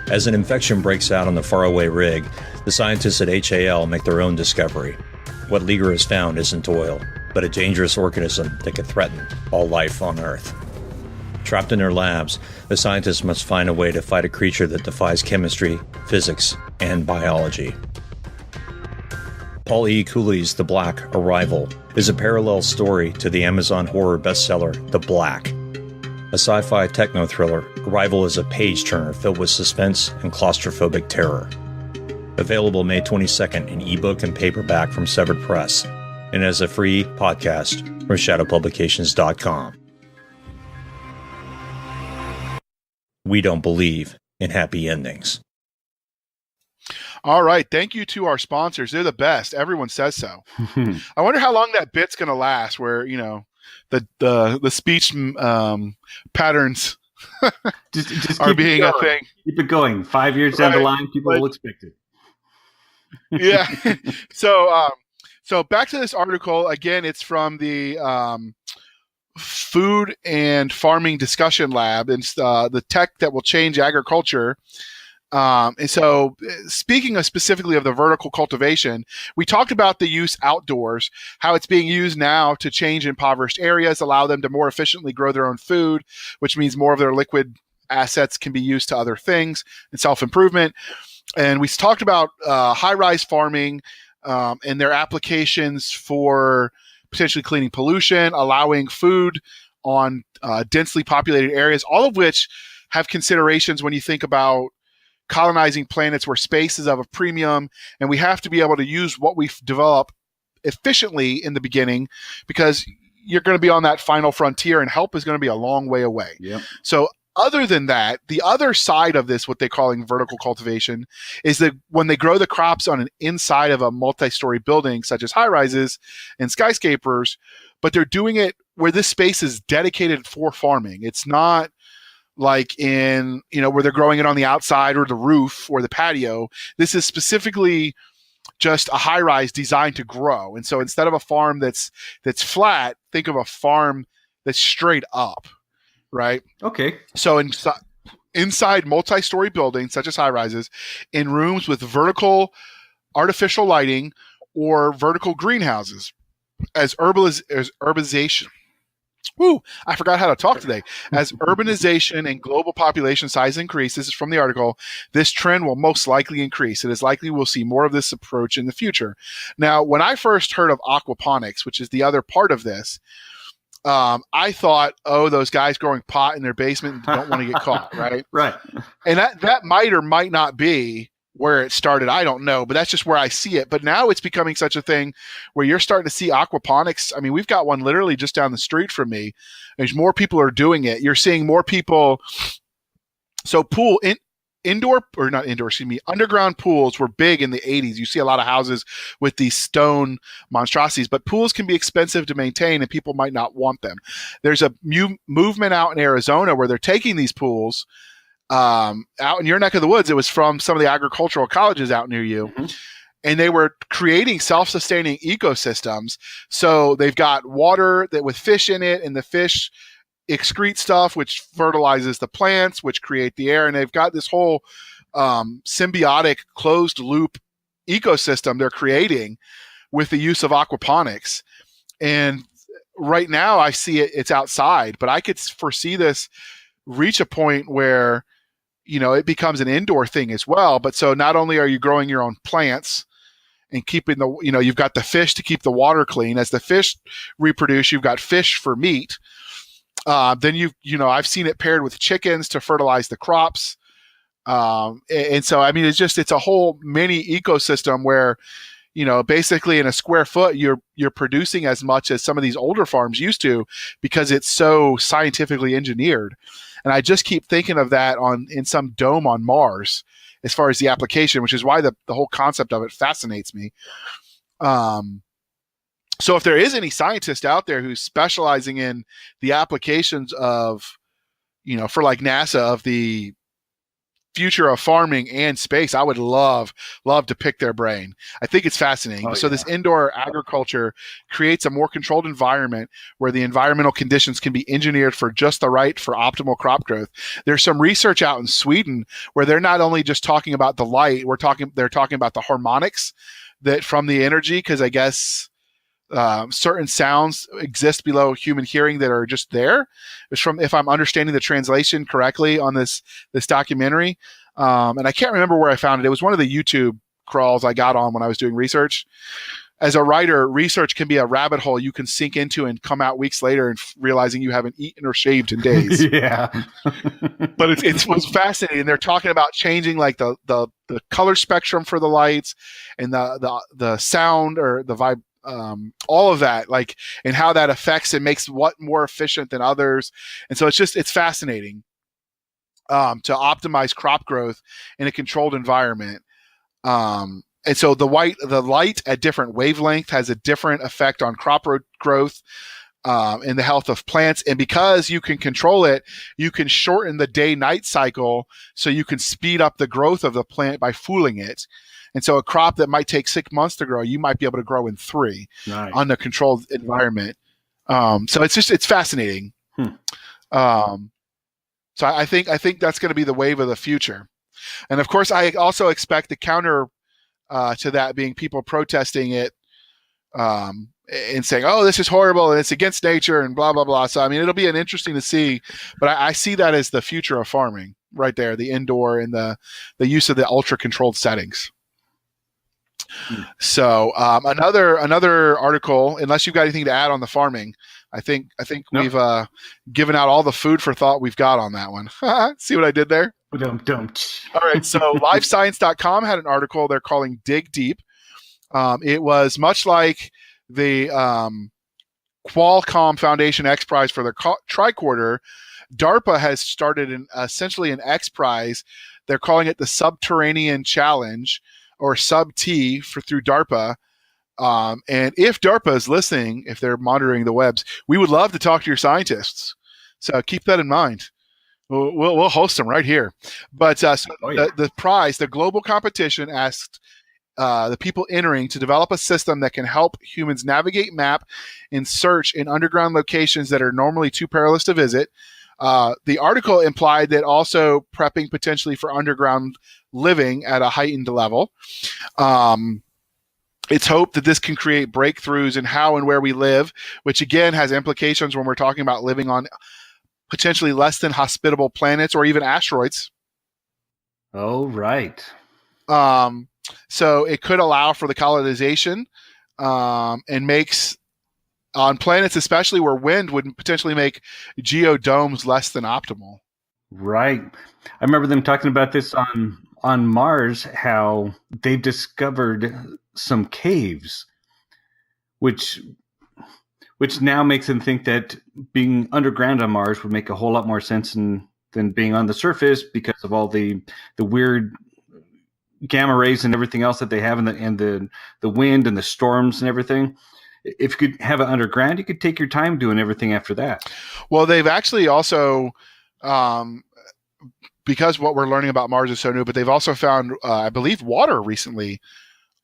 As an infection breaks out on the faraway rig, the scientists at HAL make their own discovery. What Leaguer has found isn't oil, but a dangerous organism that could threaten all life on Earth. Trapped in their labs, the scientists must find a way to fight a creature that defies chemistry, physics, and biology. Paul E. Cooley's The Black Arrival is a parallel story to the Amazon horror bestseller The Black. A sci-fi techno-thriller, Arrival is a page-turner filled with suspense and claustrophobic terror. Available May 22nd in ebook and paperback from Severed Press, and as a free podcast from shadowpublications.com. We don't believe in happy endings. All right. Thank you to our sponsors. They're the best. Everyone says so. I wonder how long that bit's going to last where, the speech patterns just are being a thing. Keep it going. 5 years down the line, people will expect it. Yeah. So back to this article. Again, it's from the Food and Farming Discussion Lab. It's the tech that will change agriculture. And so speaking specifically of the vertical cultivation, we talked about the use outdoors, how it's being used now to change impoverished areas, allow them to more efficiently grow their own food, which means more of their liquid assets can be used to other things and self-improvement. And we talked about high-rise farming and their applications for potentially cleaning pollution, allowing food on densely populated areas, all of which have considerations when you think about colonizing planets where space is of a premium, and we have to be able to use what we've developed efficiently in the beginning because you're going to be on that final frontier and help is going to be a long way away. Yep. So other than that, the other side of this, what they're calling vertical cultivation, is that when they grow the crops on an inside of a multi-story building, such as high-rises and skyscrapers, but they're doing it where this space is dedicated for farming. It's not like in, where they're growing it on the outside or the roof or the patio. This is specifically just a high rise designed to grow. And so instead of a farm that's flat, think of a farm that's straight up, right? Okay. So inside multi-story buildings, such as high-rises, in rooms with vertical artificial lighting or vertical greenhouses. As urbanization, I forgot how to talk today. As urbanization and global population size increase, this is from the article, this trend will most likely increase. It is likely we'll see more of this approach in the future. Now, when I first heard of aquaponics, which is the other part of this, I thought, oh, those guys growing pot in their basement and don't want to get caught, right? Right. And that might or might not be where it started. I don't know, but that's just where I see it. But now it's becoming such a thing where you're starting to see aquaponics. I mean, we've got one literally just down the street from me. There's more people are doing it. You're seeing more people. So underground pools were big in the 80s. You see a lot of houses with these stone monstrosities, but pools can be expensive to maintain and people might not want them. There's a movement out in Arizona where they're taking these pools out in your neck of the woods. It was from some of the agricultural colleges out near you. Mm-hmm. And they were creating self-sustaining ecosystems. So they've got water that with fish in it, and the fish excrete stuff, which fertilizes the plants, which create the air. And they've got this whole symbiotic closed loop ecosystem they're creating with the use of aquaponics. And right now I see it's outside, but I could foresee this reach a point where, it becomes an indoor thing as well. But so not only are you growing your own plants and keeping you've got the fish to keep the water clean. As the fish reproduce, you've got fish for meat. Then I've seen it paired with chickens to fertilize the crops. And so, I mean, it's a whole mini ecosystem where, basically in a square foot, you're producing as much as some of these older farms used to because it's so scientifically engineered. And I just keep thinking of that in some dome on Mars as far as the application, which is why the whole concept of it fascinates me. So if there is any scientist out there who's specializing in the applications of, for like NASA, of the future of farming and space, I would love to pick their brain. I think it's fascinating. Oh, so this indoor agriculture creates a more controlled environment where the environmental conditions can be engineered for just the right for optimal crop growth. There's some research out in Sweden where they're not only just talking about the light, they're talking about the harmonics that from the energy, because I guess certain sounds exist below human hearing that are just there. It's from, if I'm understanding the translation correctly on this documentary, and I can't remember where I found it. It was one of the YouTube crawls I got on when I was doing research. As a writer, research can be a rabbit hole you can sink into and come out weeks later and realizing you haven't eaten or shaved in days. Yeah. But it was fascinating. They're talking about changing like the color spectrum for the lights and the sound or the vibe. All of that, like, and how that affects and makes what more efficient than others. And so it's fascinating to optimize crop growth in a controlled environment. And so the light at different wavelength has a different effect on crop growth and the health of plants. And because you can control it, you can shorten the day-night cycle so you can speed up the growth of the plant by fooling it. And so a crop that might take 6 months to grow, you might be able to grow in 3 on a controlled environment. So it's fascinating. So I think that's going to be the wave of the future. And of course, I also expect the counter to that being people protesting it and saying, oh, this is horrible and it's against nature and blah, blah, blah. So, I mean, it'll be interesting to see, but I see that as the future of farming right there, the indoor and the use of the ultra controlled settings. So another article, unless you've got anything to add on the farming, I think We've given out all the food for thought we've got on that one. See what I did there? Don't. All right. So livescience.com had an article they're calling Dig Deep. It was much like the Qualcomm Foundation X Prize for the tricorder. DARPA has started essentially an X Prize. They're calling it the Subterranean Challenge, or Sub-T through DARPA. And if DARPA is listening, if they're monitoring the webs, we would love to talk to your scientists. So keep that in mind. We'll host them right here. But the prize, the global competition, asked the people entering to develop a system that can help humans navigate, map, and search in underground locations that are normally too perilous to visit. The article implied that also prepping potentially for underground living at a heightened level. It's hoped that this can create breakthroughs in how and where we live, which again has implications when we're talking about living on potentially less than hospitable planets or even asteroids. Oh, right. So it could allow for the colonization and makes on planets, especially where wind would potentially make geodomes less than optimal. Right. I remember them talking about this on Mars, how they've discovered some caves, which now makes them think that being underground on Mars would make a whole lot more sense than being on the surface because of all the weird gamma rays and everything else that they have, and the wind and the storms and everything. If you could have it underground, you could take your time doing everything after that. Well, they've actually also, because what we're learning about Mars is so new, but they've also found, I believe, water recently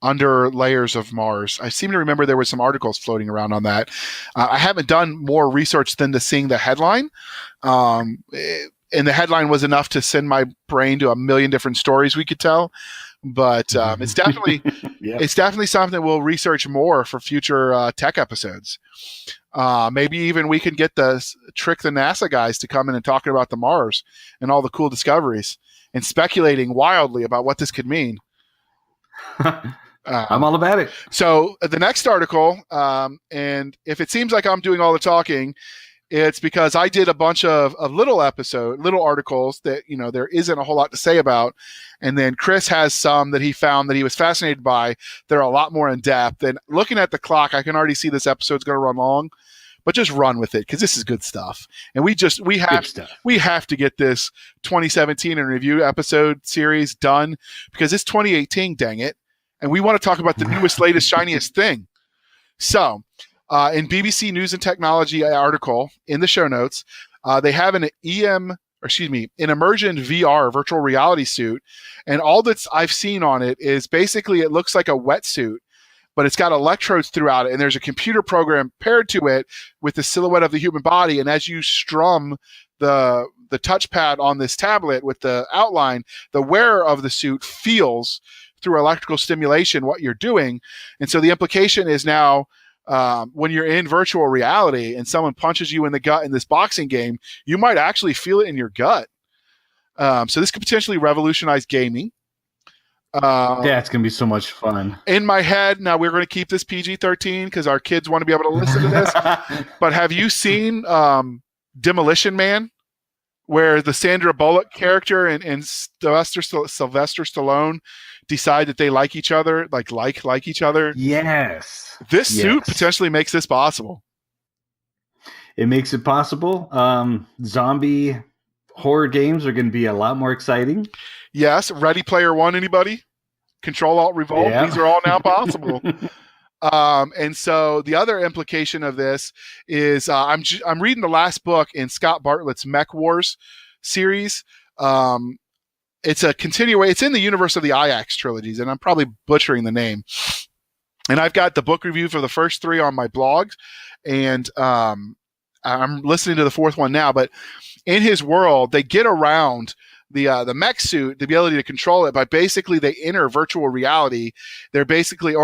under layers of Mars. I seem to remember there were some articles floating around on that. I haven't done more research than to seeing the headline. And the headline was enough to send my brain to a million different stories we could tell. But it's definitely Yep. it's definitely something we'll research more for future tech episodes. Maybe even we can trick the NASA guys to come in and talking about the Mars and all the cool discoveries and speculating wildly about what this could mean. I'm all about it. So the next article, and if it seems like I'm doing all the talking, it's because I did a bunch of little articles that, there isn't a whole lot to say about. And then Chris has some that he found that he was fascinated by. They're a lot more in depth. And looking at the clock, I can already see this episode's going to run long, but just run with it because this is good stuff. And we have to get this 2017 in review episode series done because it's 2018, dang it. And we want to talk about the newest, latest, shiniest thing. So, in BBC News and Technology article in the show notes, they have an immersion VR virtual reality suit, and all that I've seen on it is basically it looks like a wetsuit, but it's got electrodes throughout it, and there's a computer program paired to it with the silhouette of the human body, and as you strum the touchpad on this tablet with the outline, the wearer of the suit feels through electrical stimulation what you're doing. And so the implication is now when you're in virtual reality and someone punches you in the gut in this boxing game, you might actually feel it in your gut. So this could potentially revolutionize gaming. Yeah, it's going to be so much fun. In my head, now we're going to keep this PG-13 because our kids want to be able to listen to this. But have you seen Demolition Man, where the Sandra Bullock character and Sylvester Stallone decide that they like each other, like each other? Yes. This suit potentially makes this possible. It makes it possible. Zombie horror games are going to be a lot more exciting. Yes. Ready Player One, anybody? Control Alt Revolt. Yeah. These are all now possible. And so the other implication of this is I'm reading the last book in Scott Bartlett's Mech Wars series. It's a continuation. It's in the universe of the Ajax trilogies, and I'm probably butchering the name. And I've got the book review for the first 3 on my blog, and I'm listening to the 4th one now. But in his world, they get around the mech suit, the ability to control it, by basically they enter virtual reality. They're basically,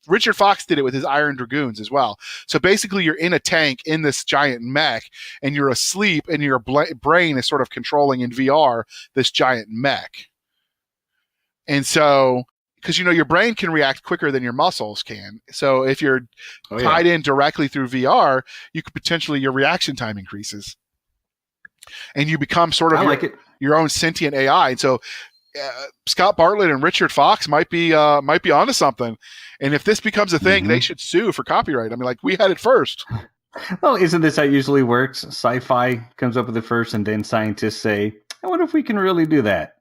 Richard Fox did it with his Iron Dragoons as well. So basically you're in a tank in this giant mech and you're asleep and your brain is sort of controlling in VR this giant mech. And so, because your brain can react quicker than your muscles can. So if you're tied in directly through VR, you could potentially, your reaction time increases. And you become sort of your own sentient AI. And so Scott Bartlett and Richard Fox might be onto something. And if this becomes a thing, they should sue for copyright. I mean, we had it first. Well, isn't this how it usually works? Sci-fi comes up with it first, and then scientists say, I wonder if we can really do that.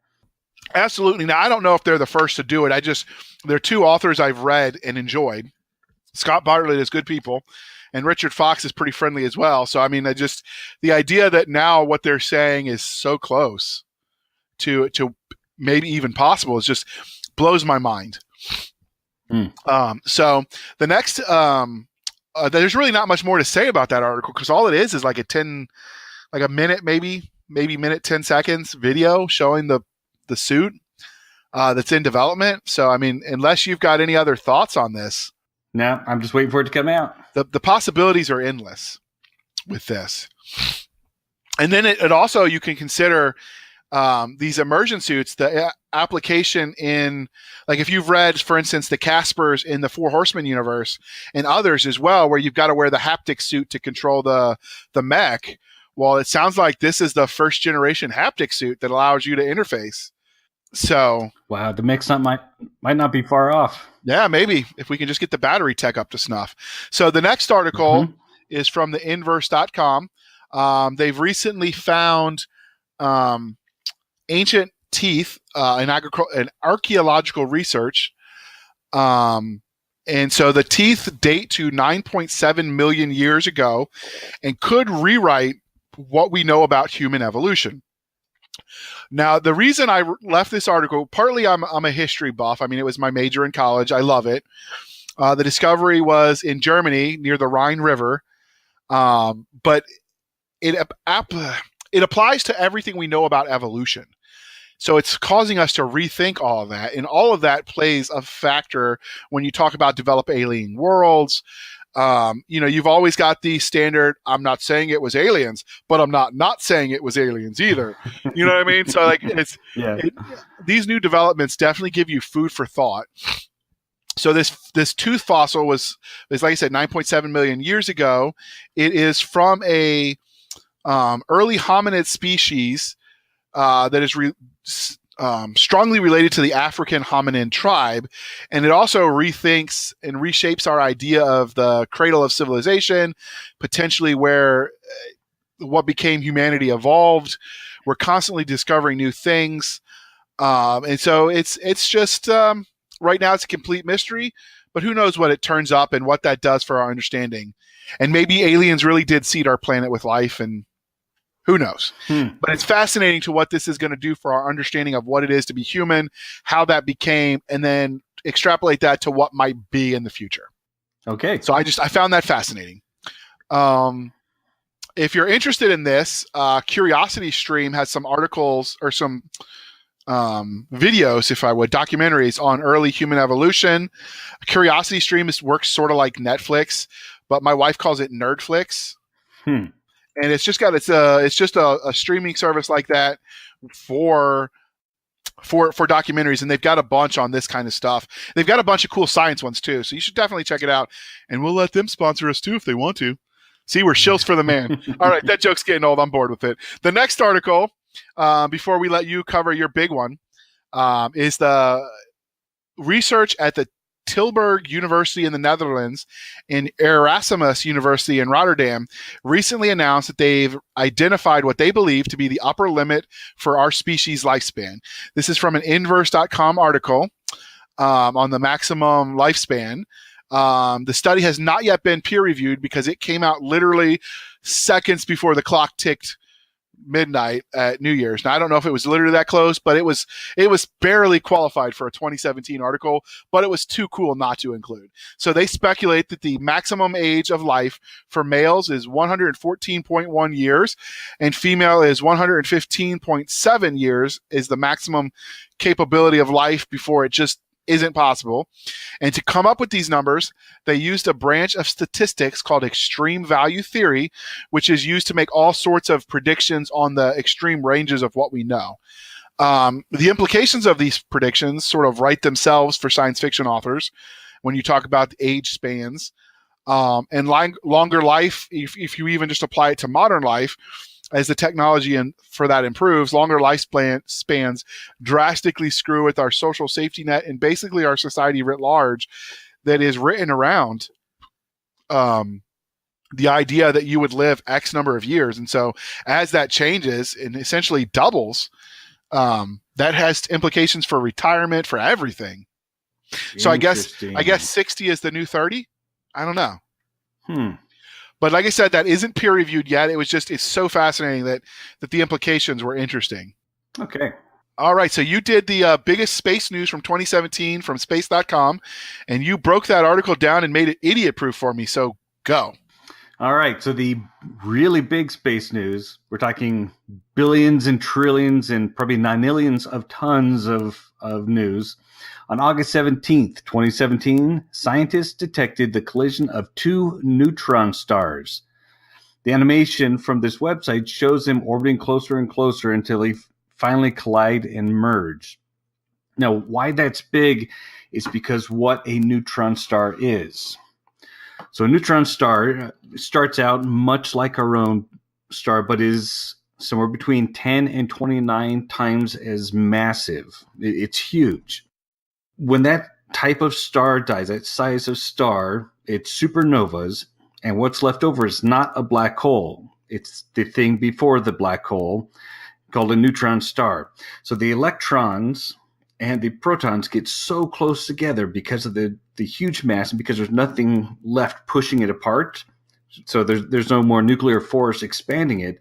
Absolutely. Now, I don't know if they're the first to do it. They're 2 authors I've read and enjoyed. Scott Bartlett is good people, and Richard Fox is pretty friendly as well. So, I mean, the idea that now what they're saying is so close to maybe even possible is just blows my mind. So the next, there's really not much more to say about that article because all it is like a 10 like a minute, maybe minute 10 seconds video showing the suit that's in development. So I mean, unless you've got any other thoughts on this, no, I'm just waiting for it to come out. The possibilities are endless with this. And then it also, you can consider these immersion suits, the application in, like if you've read, for instance, the Caspers in the Four Horsemen universe and others as well, where you've got to wear the haptic suit to control the mech. Well, it sounds like this is the first generation haptic suit that allows you to interface. So wow, the mix might not be far off. Yeah, maybe if we can just get the battery tech up to snuff. So the next article is from the inverse.com. They've recently found ancient teeth in archaeological research. And so the teeth date to 9.7 million years ago and could rewrite what we know about human evolution. Now, the reason I left this article, partly I'm a history buff. I mean, it was my major in college. I love it. The discovery was in Germany near the Rhine River. But it applies to everything we know about evolution. So it's causing us to rethink all of that. And all of that plays a factor when you talk about develop alien worlds. You've always got the standard, I'm not saying it was aliens, but I'm not saying it was aliens either. You know what I mean? So like these new developments definitely give you food for thought. So this tooth fossil was like I said, 9.7 million years ago. It is from a early hominid species that is strongly related to the African hominin tribe, and it also rethinks and reshapes our idea of the cradle of civilization, potentially where what became humanity evolved. We're constantly discovering new things, and so it's just right now it's a complete mystery. But who knows what it turns up and what that does for our understanding? And maybe aliens really did seed our planet with life, and who knows? But it's fascinating to what this is going to do for our understanding of what it is to be human, how that became, and then extrapolate that to what might be in the future. Okay. So I found that fascinating. If you're interested in this, Curiosity Stream has some articles or some videos, if I would, documentaries on early human evolution. Curiosity Stream works sort of like Netflix, but my wife calls it Nerdflix. And it's just a streaming service like that for documentaries, and they've got a bunch on this kind of stuff. They've got a bunch of cool science ones too, so you should definitely check it out. And we'll let them sponsor us too if they want to. See, we're shills for the man. All right, that joke's getting old. I'm bored with it. The next article, before we let you cover your big one, is the research at the Tilburg University in the Netherlands and Erasmus University in Rotterdam recently announced that they've identified what they believe to be the upper limit for our species lifespan. This is from an inverse.com article on the maximum lifespan. The study has not yet been peer reviewed because it came out literally seconds before the clock ticked midnight at New Year's. Now, I don't know if it was literally that close, but it was barely qualified for a 2017 article, but it was too cool not to include. So they speculate that the maximum age of life for males is 114.1 years and female is 115.7 years is the maximum capability of life before it just isn't possible. And to come up with these numbers, they used a branch of statistics called extreme value theory, which is used to make all sorts of predictions on the extreme ranges of what we know. The implications of these predictions sort of write themselves for science fiction authors when you talk about the age spans. And longer life, if you even just apply it to modern life, as the technology for that improves, longer lifespans drastically screw with our social safety net and basically our society writ large that is written around the idea that you would live X number of years. And so as that changes and essentially doubles, that has implications for retirement, for everything. So I guess 60 is the new 30. I don't know. But like I said, that isn't peer reviewed yet. It's so fascinating that the implications were interesting. Okay. All right. So you did the biggest space news from 2017 from space.com, and you broke that article down and made it idiot proof for me. So go. All right, so the really big space news, we're talking billions and trillions and probably nonillions of tons of news. On August 17th, 2017, scientists detected the collision of two neutron stars. The animation from this website shows them orbiting closer and closer until they finally collide and merge. Now, why that's big is because what a neutron star is. So a neutron star starts out much like our own star, but is somewhere between 10 and 29 times as massive. It's huge. When that type of star dies, that size of star, it's supernovas, and what's left over is not a black hole. It's the thing before the black hole called a neutron star. So the electrons and the protons get so close together because of the huge mass and because there's nothing left pushing it apart. So there's no more nuclear force expanding it.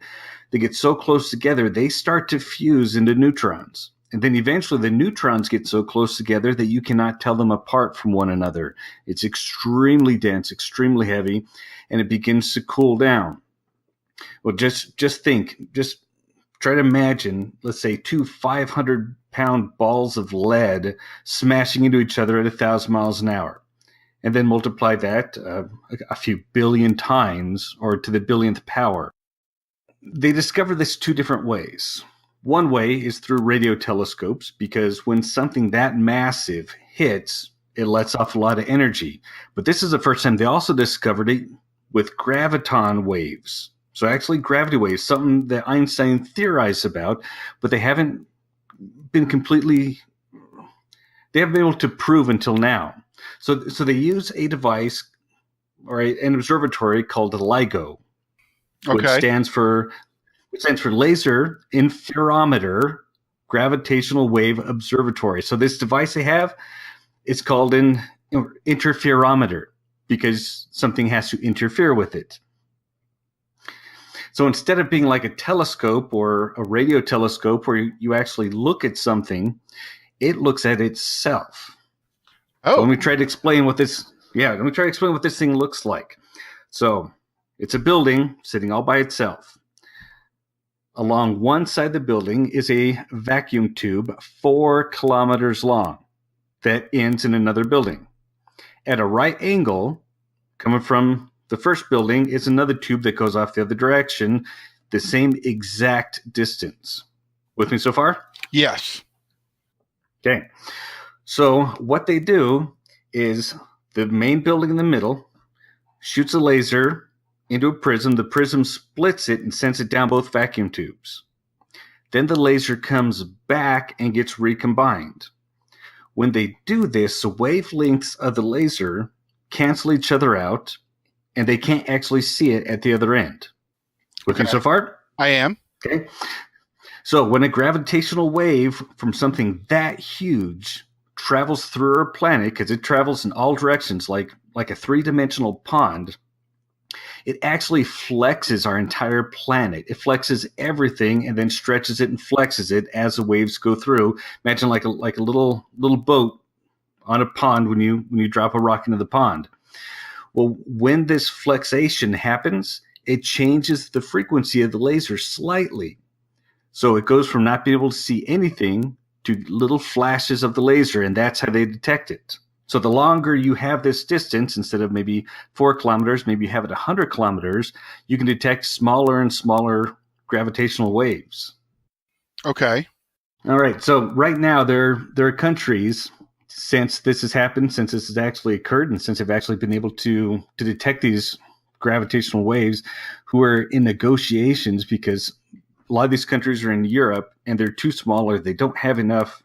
They get so close together, they start to fuse into neutrons. And then eventually the neutrons get so close together that you cannot tell them apart from one another. It's extremely dense, extremely heavy, and it begins to cool down. Well, just try to imagine, let's say, two 500-pound balls of lead smashing into each other at 1,000 miles an hour. And then multiply that a few billion times, or to the billionth power. They discover this two different ways. One way is through radio telescopes, because when something that massive hits, it lets off a lot of energy. But this is the first time they also discovered it with graviton waves. So actually gravity waves, something that Einstein theorized about, but they haven't been able to prove until now. So they use a device or an observatory called LIGO, which stands for Laser Interferometer Gravitational Wave Observatory. So this device they have, it's called an interferometer because something has to interfere with it. So instead of being like a telescope or a radio telescope where you actually look at something, it looks at itself. Oh. So let me try to explain what this thing looks like. So it's a building sitting all by itself. Along one side of the building is a vacuum tube 4 kilometers long that ends in another building. At a right angle, coming from the first building, is another tube that goes off the other direction, the same exact distance. With me so far? Yes. Okay. So what they do is the main building in the middle shoots a laser into a prism. The prism splits it and sends it down both vacuum tubes. Then the laser comes back and gets recombined. When they do this, the wavelengths of the laser cancel each other out, and they can't actually see it at the other end. With me so far? I am. Okay. So when a gravitational wave from something that huge travels through our planet, because it travels in all directions like a three-dimensional pond, it actually flexes our entire planet. It flexes everything and then stretches it and flexes it as the waves go through. Imagine like a little boat on a pond when you drop a rock into the pond. Well, when this flexation happens, it changes the frequency of the laser slightly. So it goes from not being able to see anything to little flashes of the laser, and that's how they detect it. So the longer you have this distance, instead of maybe 4 kilometers, maybe you have it 100 kilometers, you can detect smaller and smaller gravitational waves. Okay. All right. So right now there are countries, since this has happened, since this has actually occurred, and since they've actually been able to detect these gravitational waves, who are in negotiations because a lot of these countries are in Europe and they're too small, or they don't have enough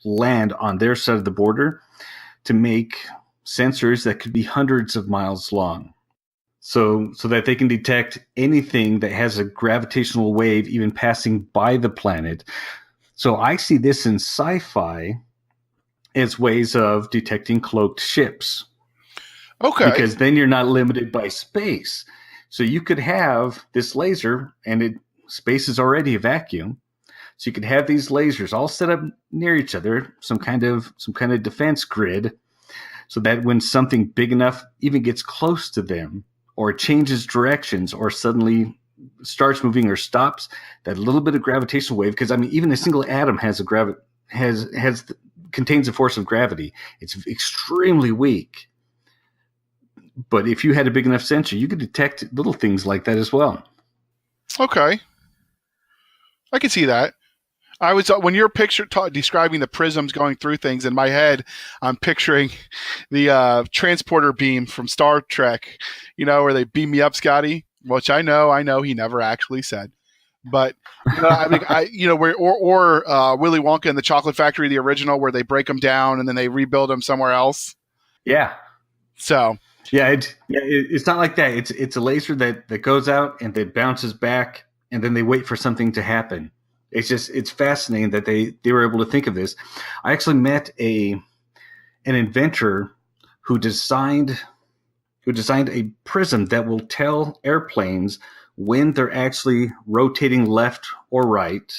land on their side of the border to make sensors that could be hundreds of miles long. So that they can detect anything that has a gravitational wave even passing by the planet. So I see this in sci-fi as ways of detecting cloaked ships. Okay. Because then you're not limited by space. So you could have this laser, and space is already a vacuum. So you could have these lasers all set up near each other, some kind of defense grid, so that when something big enough even gets close to them, or changes directions or suddenly starts moving or stops, that little bit of gravitational wave, because I mean, even a single atom contains a force of gravity. It's extremely weak. But if you had a big enough sensor, you could detect little things like that as well. Okay. I can see that. I was when you're describing the prisms going through things in my head, I'm picturing the transporter beam from Star Trek, where they beam me up, Scotty, which I know he never actually said, but I mean, where Willy Wonka and the Chocolate Factory, the original, where they break them down and then they rebuild them somewhere else. Yeah. So. Yeah, it's not like that. It's a laser that goes out and that bounces back, and then they wait for something to happen. It's fascinating that they were able to think of this. I actually met an inventor who designed a prism that will tell airplanes when they're actually rotating left or right,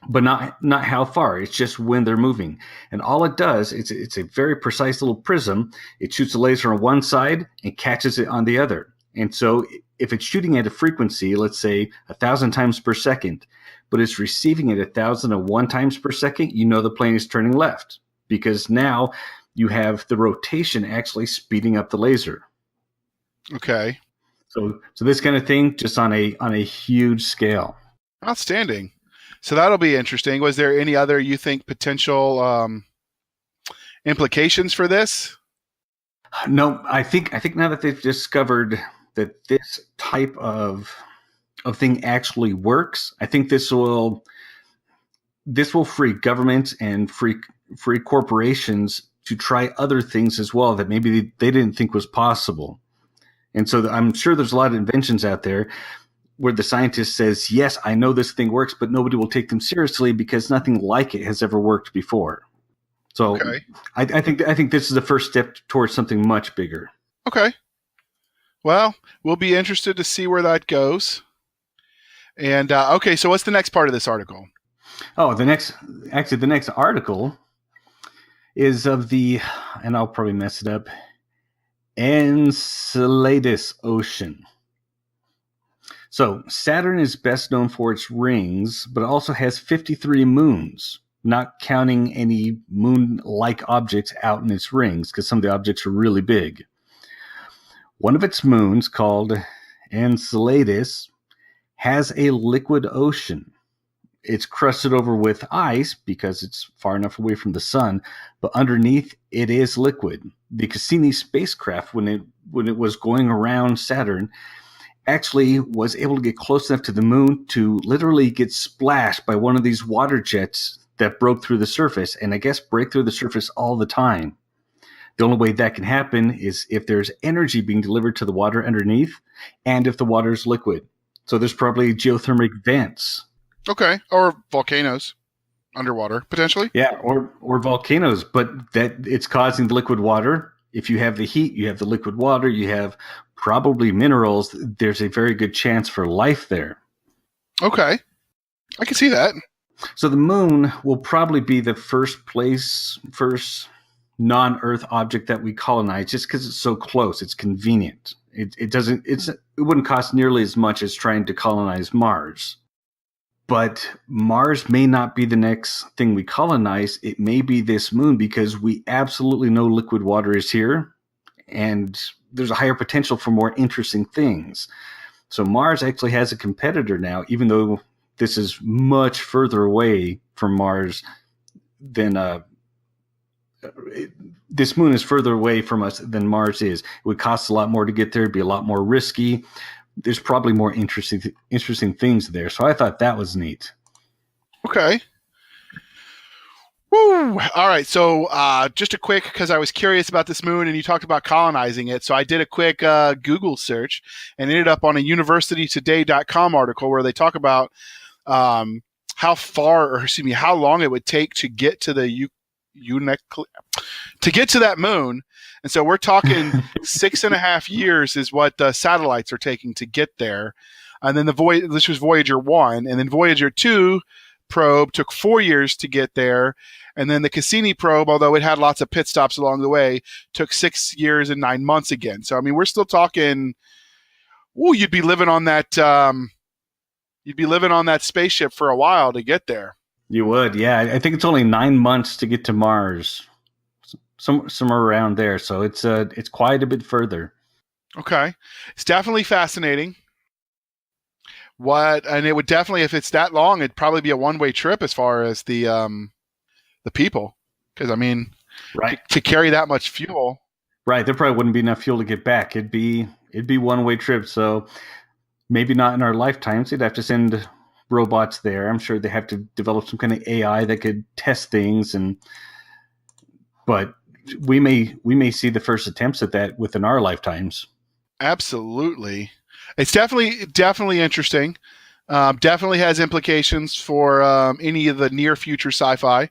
but not how far. It's just when they're moving. And all it does, it's a very precise little prism. It shoots a laser on one side and catches it on the other. And so if it's shooting at a frequency, let's say 1,000 times per second, but it's receiving it 1,001 times per second, the plane is turning left, because now you have the rotation actually speeding up the laser. Okay. So this kind of thing, just on a huge scale. Outstanding. So that'll be interesting. Was there any other, you think, potential implications for this? No, I think now that they've discovered that this type of thing actually works, I think this will free governments and free corporations to try other things as well that maybe they didn't think was possible. And so I'm sure there's a lot of inventions out there where the scientist says, yes, I know this thing works, but nobody will take them seriously because nothing like it has ever worked before. So okay. I think this is the first step towards something much bigger. Okay. Well, we'll be interested to see where that goes. And okay, so what's the next part of this article? Oh, the next article is of the, and I'll probably mess it up, Enceladus Ocean. So Saturn is best known for its rings, but it also has 53 moons, not counting any moon-like objects out in its rings, because some of the objects are really big. One of its moons, called Enceladus, has a liquid ocean. It's crusted over with ice because it's far enough away from the sun, but underneath it is liquid. The Cassini spacecraft, when it was going around Saturn, actually was able to get close enough to the moon to literally get splashed by one of these water jets that broke through the surface, and I guess break through the surface all the time. The only way that can happen is if there's energy being delivered to the water underneath, and if the water is liquid. So there's probably geothermic vents. Okay, or volcanoes underwater, potentially. Yeah, or volcanoes, but that it's causing the liquid water. If you have the heat, you have the liquid water, you have probably minerals. There's a very good chance for life there. Okay, I can see that. So the moon will probably be the first non-Earth object that we colonize, just because it's so close. It's convenient. It wouldn't cost nearly as much as trying to colonize Mars. But Mars may not be the next thing we colonize. It may be this moon, because we absolutely know liquid water is here, and there's a higher potential for more interesting things. So Mars actually has a competitor now, even though this is much further away from Mars than this moon is further away from us than Mars is. It would cost a lot more to get there, it'd be a lot more risky. There's probably more interesting things there. So I thought that was neat. Okay. Woo! All right. So just a quick, because I was curious about this moon and you talked about colonizing it. So I did a quick Google search and ended up on a universitytoday.com article where they talk about how long it would take to get to the to get to that moon. And so we're talking 6.5 years is what the satellites are taking to get there. And then this was Voyager 1, and then Voyager 2 probe took 4 years to get there. And then the Cassini probe, although it had lots of pit stops along the way, took 6 years and 9 months again. So I mean, we're still talking. Ooh, you'd be living on that. You'd be living on that spaceship for a while to get there. You would, yeah. I think it's only 9 months to get to Mars, somewhere around there. So it's quite a bit further. Okay, it's definitely fascinating. And it would definitely, if it's that long, it'd probably be a one-way trip as far as the people, because I mean, right, to carry that much fuel. Right, there probably wouldn't be enough fuel to get back. It'd be one-way trip. So maybe not in our lifetimes. They'd have to send robots there. I'm sure they have to develop some kind of AI that could test things, but we may see the first attempts at that within our lifetimes. Absolutely, it's definitely interesting. Definitely has implications for any of the near future sci-fi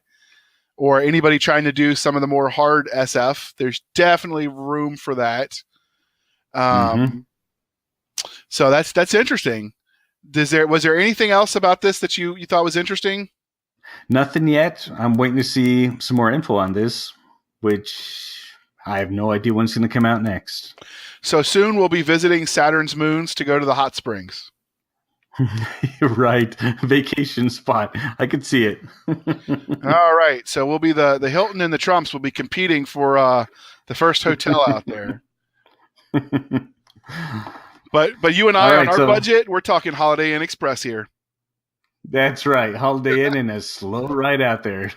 or anybody trying to do some of the more hard SF. There's definitely room for that. So that's interesting. Was there anything else about this that you thought was interesting? Nothing yet. I'm waiting to see some more info on this, which I have no idea when it's going to come out next. So soon we'll be visiting Saturn's moons to go to the hot springs. Right. Vacation spot. I could see it. All right. So we'll be the Hilton and the Trumps will be competing for the first hotel out there. But you and I, on our budget, we're talking Holiday Inn Express here. That's right. Holiday Inn and a slow ride out there.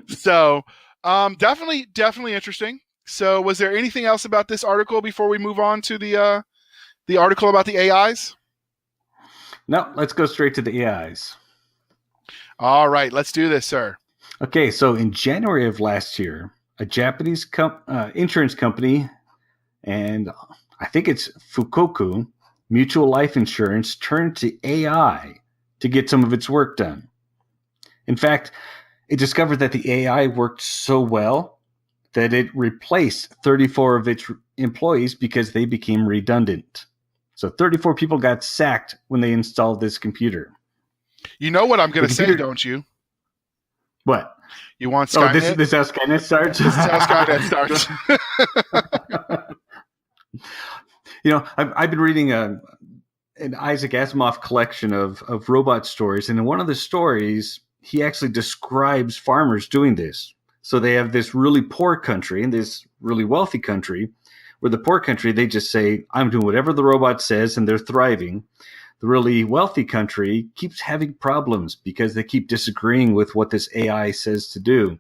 So definitely interesting. So was there anything else about this article before we move on to the article about the AIs? No, let's go straight to the AIs. All right, let's do this, sir. Okay, so in January of last year, a Japanese insurance company, and I think it's Fukoku Mutual Life Insurance, turned to AI to get some of its work done. In fact, it discovered that the AI worked so well that it replaced 34 of its employees because they became redundant. So 34 people got sacked when they installed this computer. You know what I'm going to say, don't you? What? You want Skynet? Oh, this is how Skynet starts? This is how Skynet starts. You know, I've been reading an Isaac Asimov collection of robot stories, and in one of the stories, he actually describes farmers doing this. So they have this really poor country and this really wealthy country, where the poor country, they just say, I'm doing whatever the robot says, and they're thriving. The really wealthy country keeps having problems because they keep disagreeing with what this AI says to do.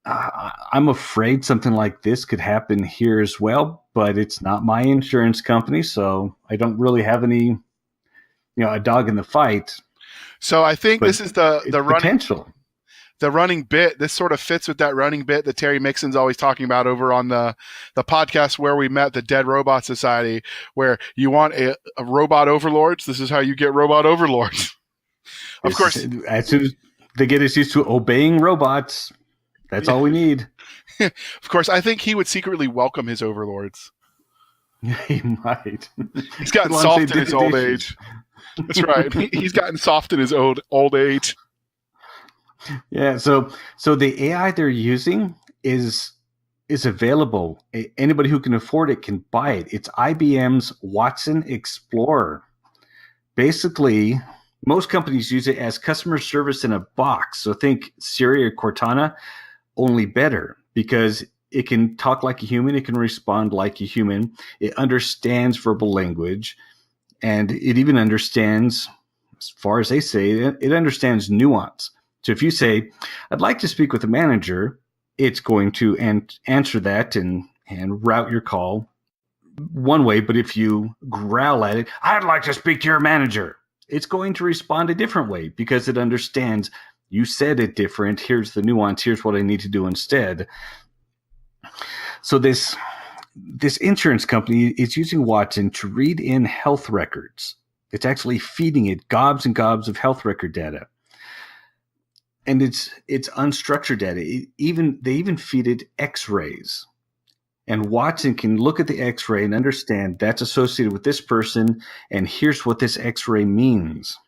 I'm afraid something like this could happen here as well, but it's not my insurance company, so I don't really have any, a dog in the fight. So I think this is the potential. The running bit. This sort of fits with that running bit that Terry Mixon's always talking about over on the podcast where we met, the Dead Robot Society, where you want a robot overlords. This is how you get robot overlords. Of course, as soon as they get us used to obeying robots, that's all we need. Of course, I think he would secretly welcome his overlords. He might. He's gotten soft in his old age. That's right. He's gotten soft in his old age. Yeah, so the AI they're using is available. Anybody who can afford it can buy it. It's IBM's Watson Explorer. Basically, most companies use it as customer service in a box. So think Siri or Cortana, only better, because it can talk like a human, it can respond like a human, it understands verbal language, and it even understands, as far as they say, it understands nuance. So if you say, I'd like to speak with a manager, it's going to answer that and route your call one way. But if you growl at it, I'd like to speak to your manager, it's going to respond a different way because it understands you said it different. Here's the nuance. Here's what I need to do instead. So this insurance company is using Watson to read in health records. It's actually feeding it gobs and gobs of health record data. And it's unstructured data. They even feed it X-rays. And Watson can look at the X-ray and understand that's associated with this person, and here's what this X-ray means.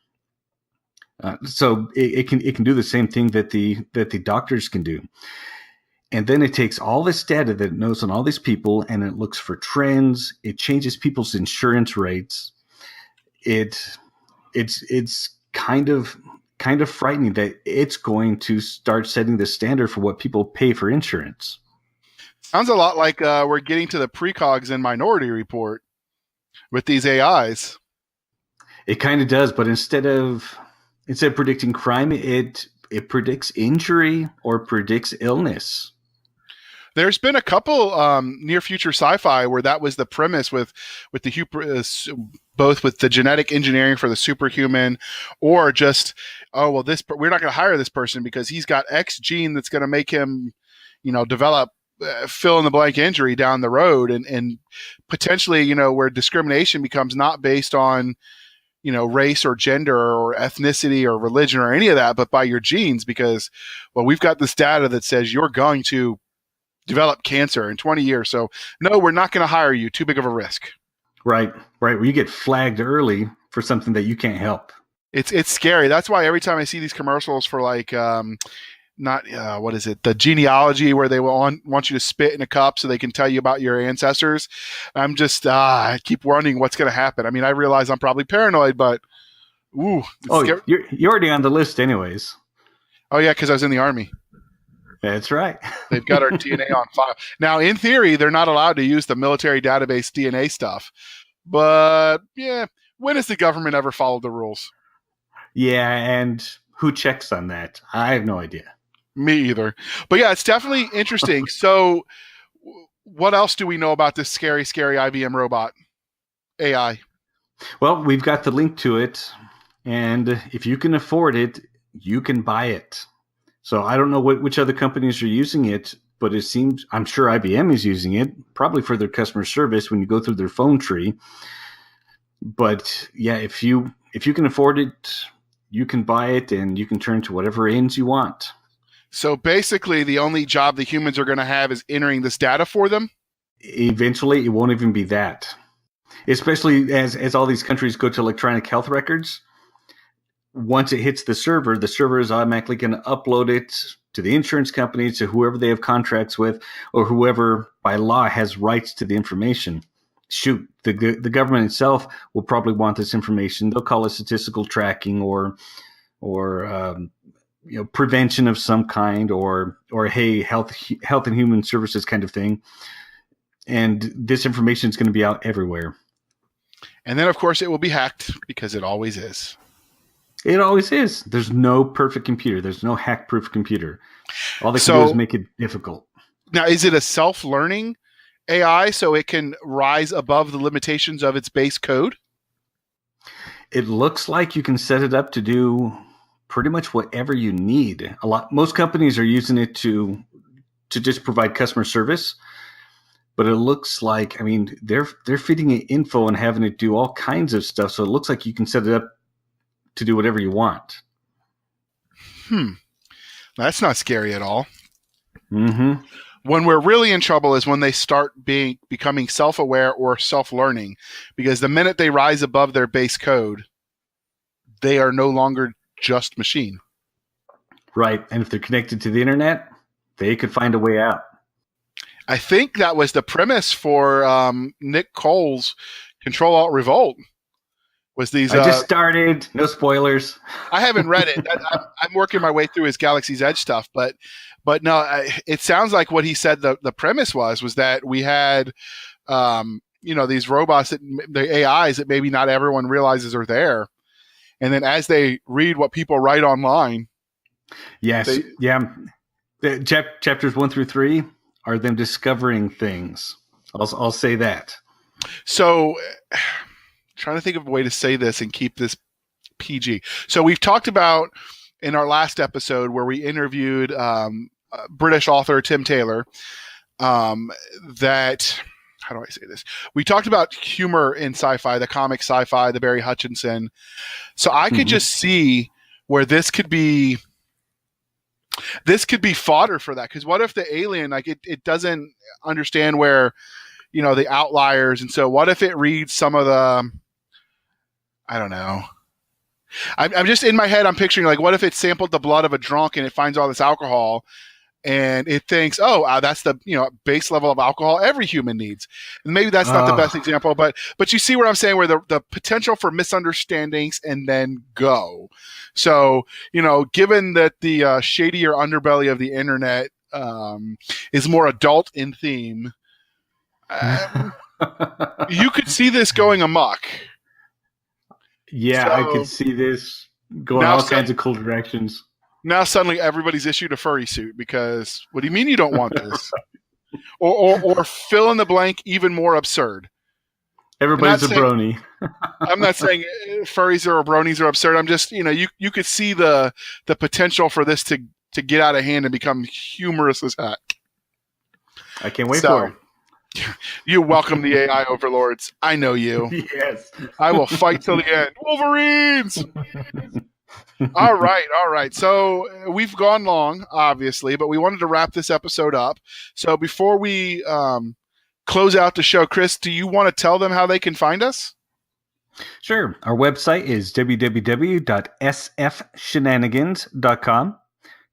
So it can do the same thing that the doctors can do. And then it takes all this data that it knows on all these people, and it looks for trends. It changes people's insurance rates. It's kind of frightening that it's going to start setting the standard for what people pay for insurance. Sounds a lot like we're getting to the precogs in Minority Report with these AIs. It kind of does, but instead of predicting crime, it predicts injury or predicts illness. There's been a couple near future sci-fi where that was the premise with the both with the genetic engineering for the superhuman, or just we're not going to hire this person because he's got X gene that's going to make him, develop fill in the blank injury down the road, and potentially where discrimination becomes not based on race or gender or ethnicity or religion or any of that, but by your genes, because we've got this data that says you're going to develop cancer in 20 years. So no, we're not going to hire you. Too big of a risk. Right. Where you get flagged early for something that you can't help. It's scary. That's why every time I see these commercials for what is it? The genealogy where they want you to spit in a cup so they can tell you about your ancestors. I'm just, I keep wondering what's going to happen. I mean, I realize I'm probably paranoid, but you're already on the list anyways. Oh yeah. 'Cause I was in the Army. That's right. They've got our DNA on file. Now, in theory, they're not allowed to use the military database DNA stuff. But, yeah, when has the government ever followed the rules? Yeah, and who checks on that? I have no idea. Me either. But, yeah, it's definitely interesting. So, what else do we know about this scary, scary IBM robot AI? Well, we've got the link to it. And if you can afford it, you can buy it. So I don't know which other companies are using it, but I'm sure IBM is using it, probably for their customer service when you go through their phone tree. But yeah, if you can afford it, you can buy it and you can turn to whatever ends you want. So basically the only job the humans are going to have is entering this data for them? Eventually, it won't even be that. Especially as all these countries go to electronic health records. Once it hits the server is automatically going to upload it to the insurance company, to whoever they have contracts with, or whoever by law has rights to the information. Shoot, the government itself will probably want this information. They'll call it statistical tracking or prevention of some kind, or hey, health and human services kind of thing. And this information is going to be out everywhere. And then, of course, it will be hacked, because it always is. It always is. There's no perfect computer. There's no hack-proof computer. All they can do is make it difficult. Now, is it a self-learning AI so it can rise above the limitations of its base code? It looks like you can set it up to do pretty much whatever you need. Most companies are using it to just provide customer service, but it looks like, they're feeding it info and having it do all kinds of stuff. So it looks like you can set it up to do whatever you want. That's not scary at all. Mm-hmm. When we're really in trouble is when they start becoming self-aware or self-learning, because the minute they rise above their base code, they are no longer just machine. Right. And if they're connected to the internet, they could find a way out. I think that was the premise for Nick Cole's Control-Alt-Revolt. Was these? I just started. No spoilers. I haven't read it. I'm working my way through his Galaxy's Edge stuff, but no, it sounds like what he said. The premise was that we had, these robots, the AIs that maybe not everyone realizes are there, and then as they read what people write online, yes, chapters 1 through 3 are them discovering things. I'll say that. So. Trying to think of a way to say this and keep this PG. So we've talked about in our last episode where we interviewed British author Tim Taylor, that, how do I say this? We talked about humor in sci-fi, the comic sci-fi, the Barry Hutchinson. So I could just see where this could be fodder for that. Because what if the alien, it doesn't understand where, the outliers. And so what if it reads some of the, I don't know. I'm just in my head. I'm picturing like, what if it sampled the blood of a drunk and it finds all this alcohol, and it thinks, oh, that's the base level of alcohol every human needs. And maybe that's not the best example, but you see where I'm saying, where the potential for misunderstandings and then go. So given that the shadier underbelly of the internet is more adult in theme, you could see this going amok. Yeah, I could see this going all kinds of cool directions. Now suddenly everybody's issued a furry suit because what do you mean you don't want this? or fill in the blank, even more absurd. Everybody's a brony. I'm not saying furries or bronies are absurd. I'm just, you could see the potential for this to get out of hand and become humorous as heck. I can't wait for it. You welcome the AI overlords. I know you. Yes. I will fight till the end. Wolverines! All right. So we've gone long, obviously, but we wanted to wrap this episode up. So before we close out the show, Chris, do you want to tell them how they can find us? Sure. Our website is www.sfshenanigans.com.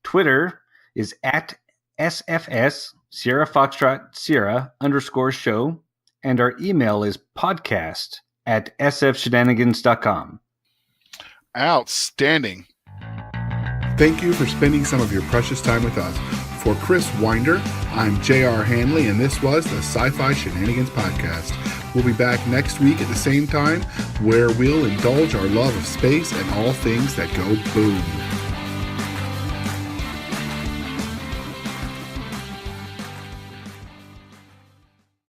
Twitter is at SFS Sierra Foxtrot Sierra _show, and our email is podcast@sfshenanigans.com. Outstanding. Thank you for spending some of your precious time with us. For Chris Winder, I'm J.R. Hanley, and this was the Sci-Fi Shenanigans Podcast. We'll be back next week at the same time, where we'll indulge our love of space and all things that go boom.